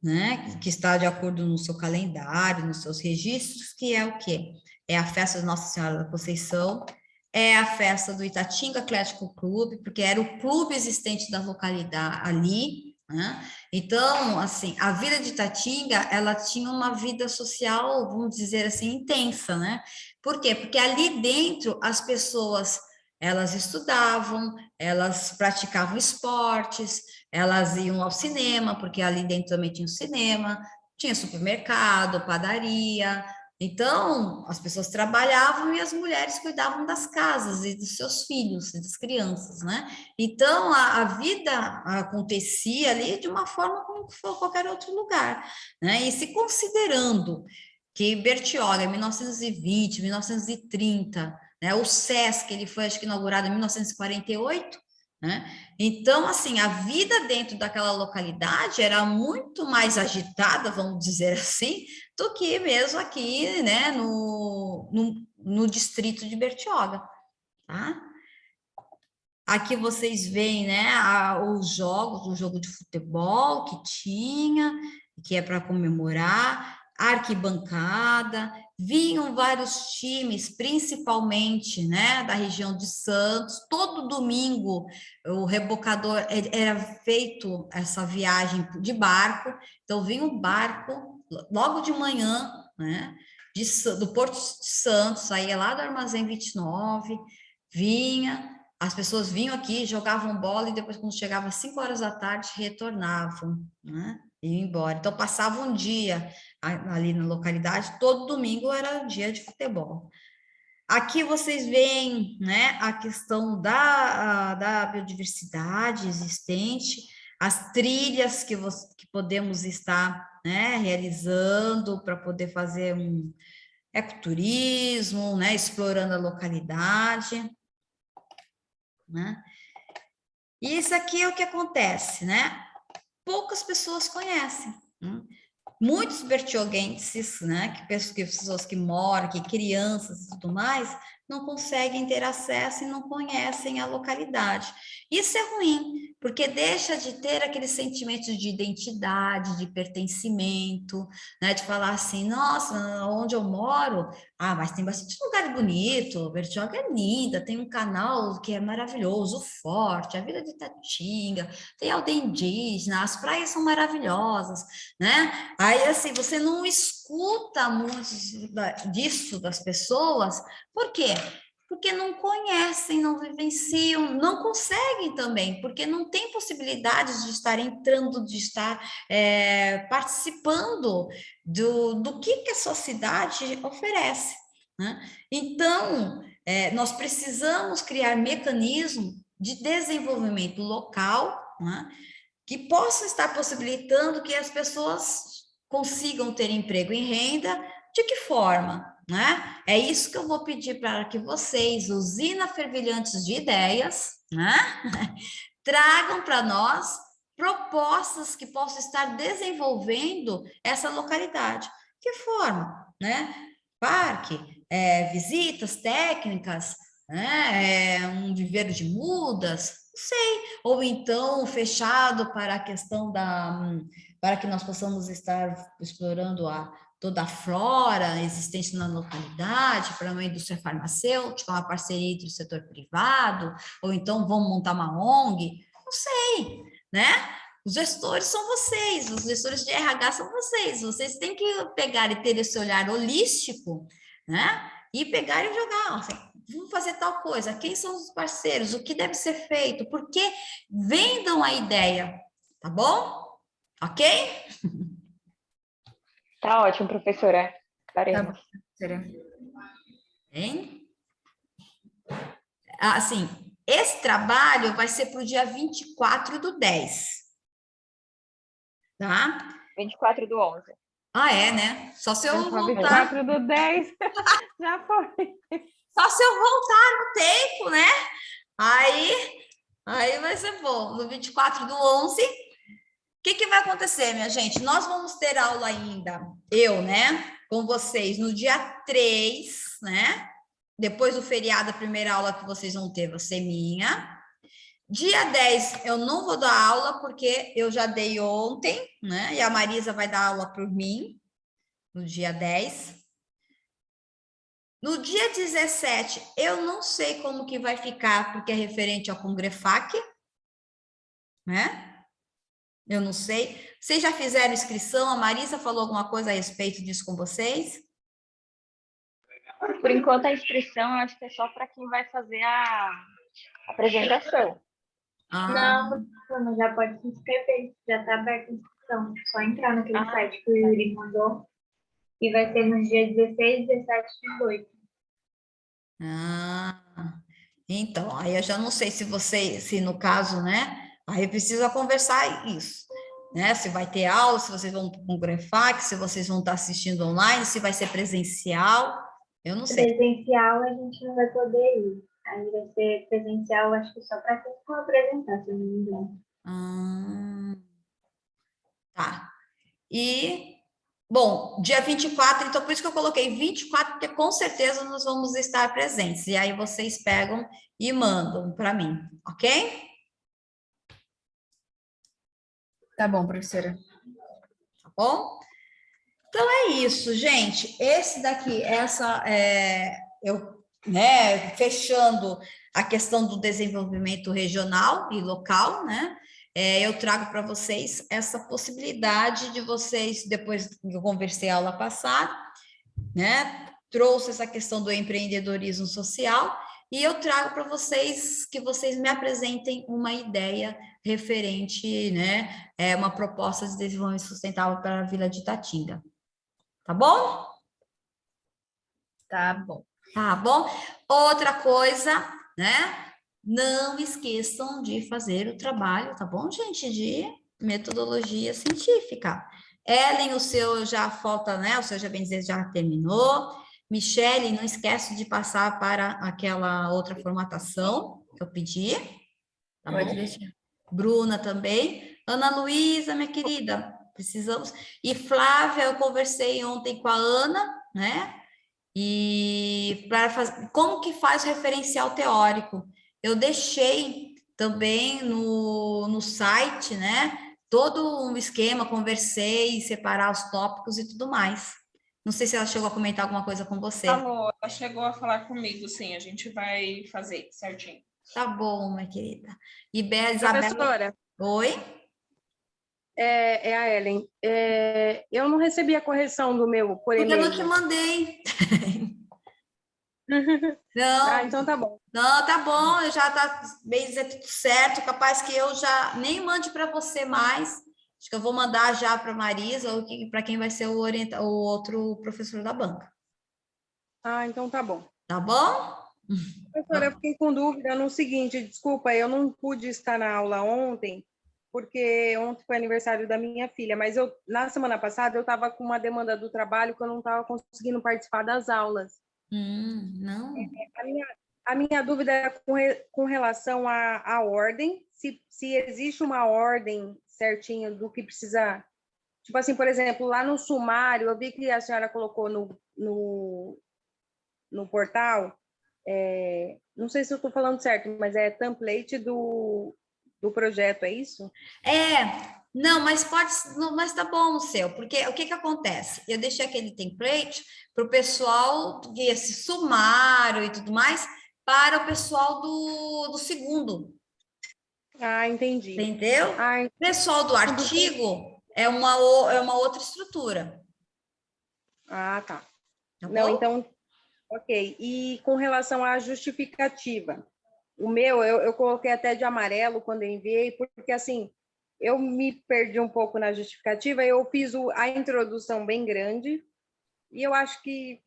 né, que está de acordo no seu calendário, nos seus registros, que é o quê? É a festa de Nossa Senhora da Conceição, é a festa do Itatinga Atlético Clube, porque era o clube existente da localidade ali, né? Então, assim, a Vila de Itatinga, ela tinha uma vida social, vamos dizer assim, intensa, né? Por quê? Porque ali dentro as pessoas, elas estudavam, elas praticavam esportes, elas iam ao cinema, porque ali dentro também tinha o cinema, tinha supermercado, padaria. Então, as pessoas trabalhavam e as mulheres cuidavam das casas e dos seus filhos e das crianças, né? Então, a vida acontecia ali de uma forma como for qualquer outro lugar, né? E se considerando que Bertioga, em 1920, 1930, né? O SESC, ele foi, acho que, inaugurado em 1948, né? Então, assim, a vida dentro daquela localidade era muito mais agitada, vamos dizer assim, do que mesmo aqui, né, no distrito de Bertioga, tá? Aqui vocês veem, né, os jogos, o jogo de futebol que tinha, que é para comemorar, a arquibancada, vinham vários times, principalmente, né, da região de Santos. Todo domingo o rebocador era feito essa viagem de barco, então vinha um barco logo de manhã, né, do Porto de Santos, saía lá do Armazém 29, vinha, as pessoas vinham aqui, jogavam bola e depois, quando chegava às 5 horas da tarde, retornavam, né? Iam embora. Então, passava um dia ali na localidade, todo domingo era dia de futebol. Aqui vocês veem, né, a questão da biodiversidade existente, as trilhas que podemos estar, né, realizando para poder fazer um ecoturismo, né, explorando a localidade, né? E isso aqui é o que acontece, né? Poucas pessoas conhecem, né? Muitos bertioguenses, né, que pessoas que moram, que crianças e tudo mais, não conseguem ter acesso e não conhecem a localidade. Isso é ruim, porque deixa de ter aquele sentimento de identidade, de pertencimento, né, de falar assim, nossa, onde eu moro, mas tem bastante lugar bonito, Bertioga é linda, tem um canal que é maravilhoso, o Forte, a Vila de Itatinga, tem aldeia indígena, as praias são maravilhosas, né? Aí, assim, você não escuta muito disso das pessoas, por quê? Porque não conhecem, não vivenciam, não conseguem também, porque não tem possibilidade de estar entrando, de estar participando do que a sociedade oferece, né? Então, nós precisamos criar mecanismos de desenvolvimento local, né, que possam estar possibilitando que as pessoas consigam ter emprego e renda. De que forma? Né? É isso que eu vou pedir para que vocês, usina fervilhantes de ideias, né, tragam para nós propostas que possam estar desenvolvendo essa localidade. De que forma? Né? Parque, visitas técnicas, né? Um viveiro de mudas, não sei, ou então fechado para a questão para que nós possamos estar explorando toda a flora existente na localidade, para uma indústria farmacêutica, uma parceria entre o setor privado, ou então vamos montar uma ONG, não sei, né? Os gestores são vocês, os gestores de RH são vocês têm que pegar e ter esse olhar holístico, né? E pegar e jogar, assim, vamos fazer tal coisa, quem são os parceiros, o que deve ser feito, porque vendam a ideia, tá bom? Ok? Tá ótimo, professora. Tá bom, Faremos. professora. Hein? Assim, esse trabalho vai ser para o dia 24/10. Tá? 24/11. Ah, né? Só se eu voltar. 24/10, já foi. Só se eu voltar no tempo, né? Aí vai ser bom. No 24/11, o que vai acontecer, minha gente? Nós vamos ter aula ainda, né? Com vocês no dia 3, né? Depois do feriado, a primeira aula que vocês vão ter vai ser minha. Dia 10 eu não vou dar aula, porque eu já dei ontem, né? E a Marisa vai dar aula por mim, no dia 10. No dia 17, eu não sei como que vai ficar, porque é referente ao Congrefac, né? Eu não sei. Vocês já fizeram inscrição? A Marisa falou alguma coisa a respeito disso com vocês? Por enquanto, a inscrição, eu acho que é só para quem vai fazer a apresentação. Ah, Não, já pode se inscrever, já está aberta a inscrição. Só entrar naquele Ah, site que o Yuri mandou. E vai ser nos dias 16, 17 e 18. Então, aí eu já não sei se no caso, né? Aí precisa conversar isso, né? Se vai ter aula, se vocês vão com o Congrefac, se vocês vão estar assistindo online, se vai ser presencial, eu não sei. Presencial a gente não vai poder ir. Aí vai ser presencial, acho que só para quem for apresentar, se eu não me engano. Tá. E, bom, dia 24, então por isso que eu coloquei 24, porque com certeza nós vamos estar presentes. E aí vocês pegam e mandam para mim, ok? Tá bom, professora. Tá bom? Então é isso, gente. Esse daqui, fechando a questão do desenvolvimento regional e local, né? Eu trago para vocês essa possibilidade de vocês, depois que eu conversei a aula passada, né? Trouxe essa questão do empreendedorismo social e eu trago para vocês que vocês me apresentem uma ideia referente, né? Uma proposta de desenvolvimento sustentável para a Vila de Itatinga. Tá bom? Tá bom. Tá bom? Outra coisa, né? Não esqueçam de fazer o trabalho, tá bom, gente? De metodologia científica. Ellen, o seu já falta, né? O seu, já bem dizer, já terminou. Michele, não esquece de passar para aquela outra formatação que eu pedi. Tá bom? Pode deixar. Bruna também. Ana Luísa, minha querida, precisamos. E Flávia, eu conversei ontem com a Ana, né? E para fazer, como que faz o referencial teórico? Eu deixei também no site, né? Todo um esquema, conversei, separar os tópicos e tudo mais. Não sei se ela chegou a comentar alguma coisa com você. Falou, ela chegou a falar comigo, sim, a gente vai fazer certinho. Tá bom, minha querida. E Isabela. Professora, Oi? é a Ellen. Eu não recebi a correção do meu por Porque eu e-mail. não te mandei. Não, então tá bom. não, tá bom, já tá bem dizer tudo certo, capaz que eu já nem mande para você mais, acho que eu vou mandar já para Marisa ou para quem vai ser o outro professor da banca, Então tá bom. tá bom? Professora, eu fiquei com dúvida no seguinte, desculpa, eu não pude estar na aula ontem, porque ontem foi aniversário da minha filha, mas na semana passada eu estava com uma demanda do trabalho que eu não estava conseguindo participar das aulas. Não. A minha dúvida é com relação à ordem, se existe uma ordem certinha do que precisa. Tipo assim, por exemplo, lá no sumário, eu vi que a senhora colocou no portal, não sei se eu estou falando certo, mas é template do projeto, é isso? Não, mas mas tá bom o seu, porque o que acontece? Eu deixei aquele template para o pessoal, esse sumário e tudo mais, para o pessoal do segundo, Entendi. entendeu? O pessoal do artigo é uma outra estrutura. Tá. Tá Não, bom? então, ok. E com relação à justificativa, o meu, eu coloquei até de amarelo quando eu enviei, porque assim, eu me perdi um pouco na justificativa, eu fiz a introdução bem grande, e eu acho que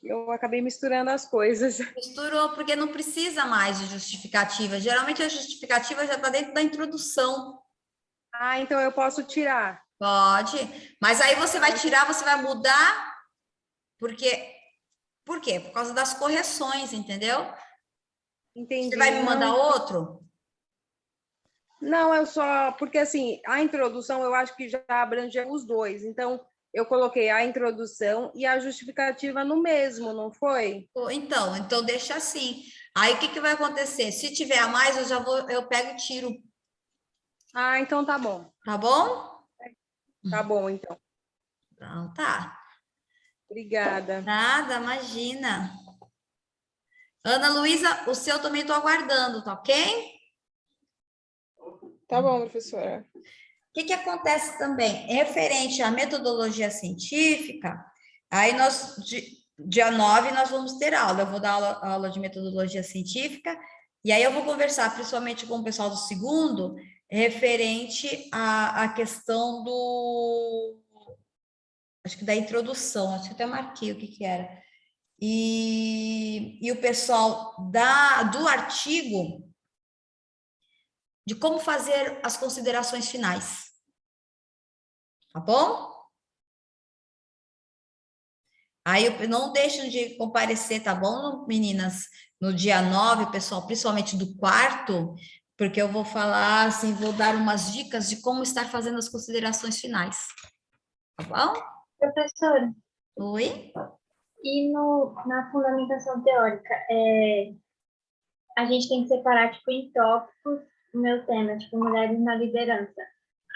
eu acabei misturando as coisas. Misturou, porque não precisa mais de justificativa. Geralmente a justificativa já está dentro da introdução. Então eu posso tirar. Pode, mas aí você vai tirar, você vai mudar, porque... Por quê? Por causa das correções, entendeu? Entendi. Você vai me mandar outro? Não, eu só... Porque, assim, a introdução eu acho que já abrange os dois. Então, eu coloquei a introdução e a justificativa no mesmo, não foi? Então deixa assim. Aí, o que vai acontecer? Se tiver a mais, eu pego e tiro. Então tá bom. Tá bom? Tá bom, então. Então, tá. Obrigada. Nada, imagina. Ana Luísa, o seu também estou aguardando, tá ok? Tá bom, professora. O que acontece também? Referente à metodologia científica, aí dia 9, nós vamos ter aula. Eu vou dar aula de metodologia científica, e aí eu vou conversar principalmente com o pessoal do segundo, referente à questão acho que da introdução, acho que até marquei o que era. E o pessoal do artigo, de como fazer as considerações finais. Tá bom? Aí não deixem de comparecer, tá bom, meninas? No dia 9, pessoal, principalmente do quarto, porque eu vou falar, assim, vou dar umas dicas de como estar fazendo as considerações finais. Tá bom? Professora, Oi? e na fundamentação teórica, a gente tem que separar, tipo, em tópicos o meu tema, tipo, mulheres na liderança.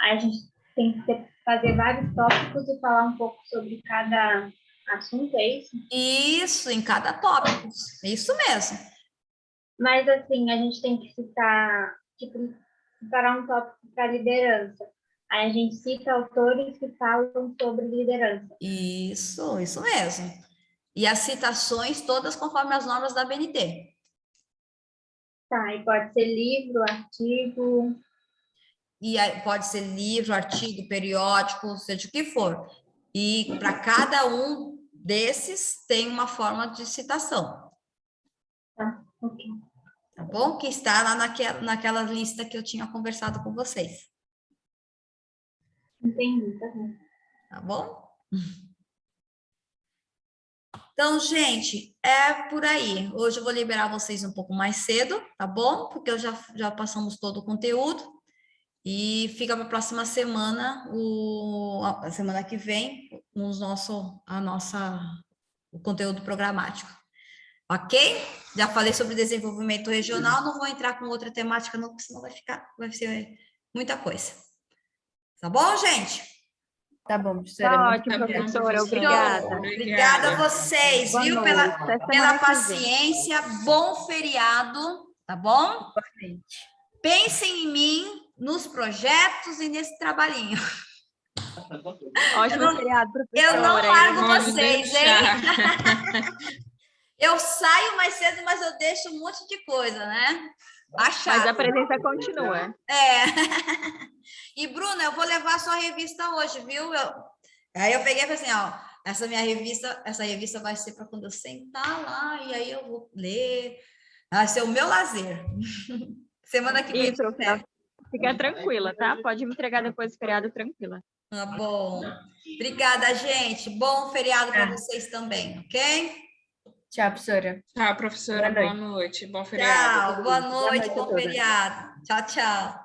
Aí a gente tem que fazer vários tópicos e falar um pouco sobre cada assunto, é isso? Isso, em cada tópico. Isso mesmo. Mas, assim, a gente tem que citar, tipo, separar um tópico para liderança. Aí a gente cita autores que falam sobre liderança. Isso mesmo. E as citações todas conforme as normas da BNT. Tá, e pode ser livro, artigo. E pode ser livro, artigo, periódico, seja o que for. E para cada um desses tem uma forma de citação. Tá, ok. Tá bom? Que está lá naquela lista que eu tinha conversado com vocês. Entendi, tá bom. Tá bom? Então, gente, é por aí. Hoje eu vou liberar vocês um pouco mais cedo, tá bom? Porque já passamos todo o conteúdo. E fica para a próxima semana, a semana que vem, o conteúdo programático. Ok? Já falei sobre desenvolvimento regional, não vou entrar com outra temática, não, porque senão vai ser muita coisa. Tá bom, gente? Tá bom, professora. Tá muito ótimo, obrigada. professora. Show. Obrigada. Obrigada a vocês, Boa viu? noite. Até Pela semana que vem. paciência. Bom feriado, tá bom? Pensem em mim, nos projetos e nesse trabalhinho. Ótimo feriado, professora. Eu não largo Pode vocês, deixar. hein? Eu saio mais cedo, mas eu deixo um monte de coisa, né? Mas Achado. a presença continua. É. E, Bruna, eu vou levar a sua revista hoje, viu? Aí eu peguei e falei assim, ó, essa revista vai ser para quando eu sentar lá, e aí eu vou ler. Vai ser o meu lazer. Semana que vem. Isso, fica tranquila, tá? Pode me entregar depois do feriado tranquila. Tá bom. Obrigada, gente. Bom feriado para vocês também, ok? Tchau, professora. Tá, professora, Boa boa noite. Bom feriado. Tchau. Boa noite, noite a bom todos. feriado. Tchau, tchau.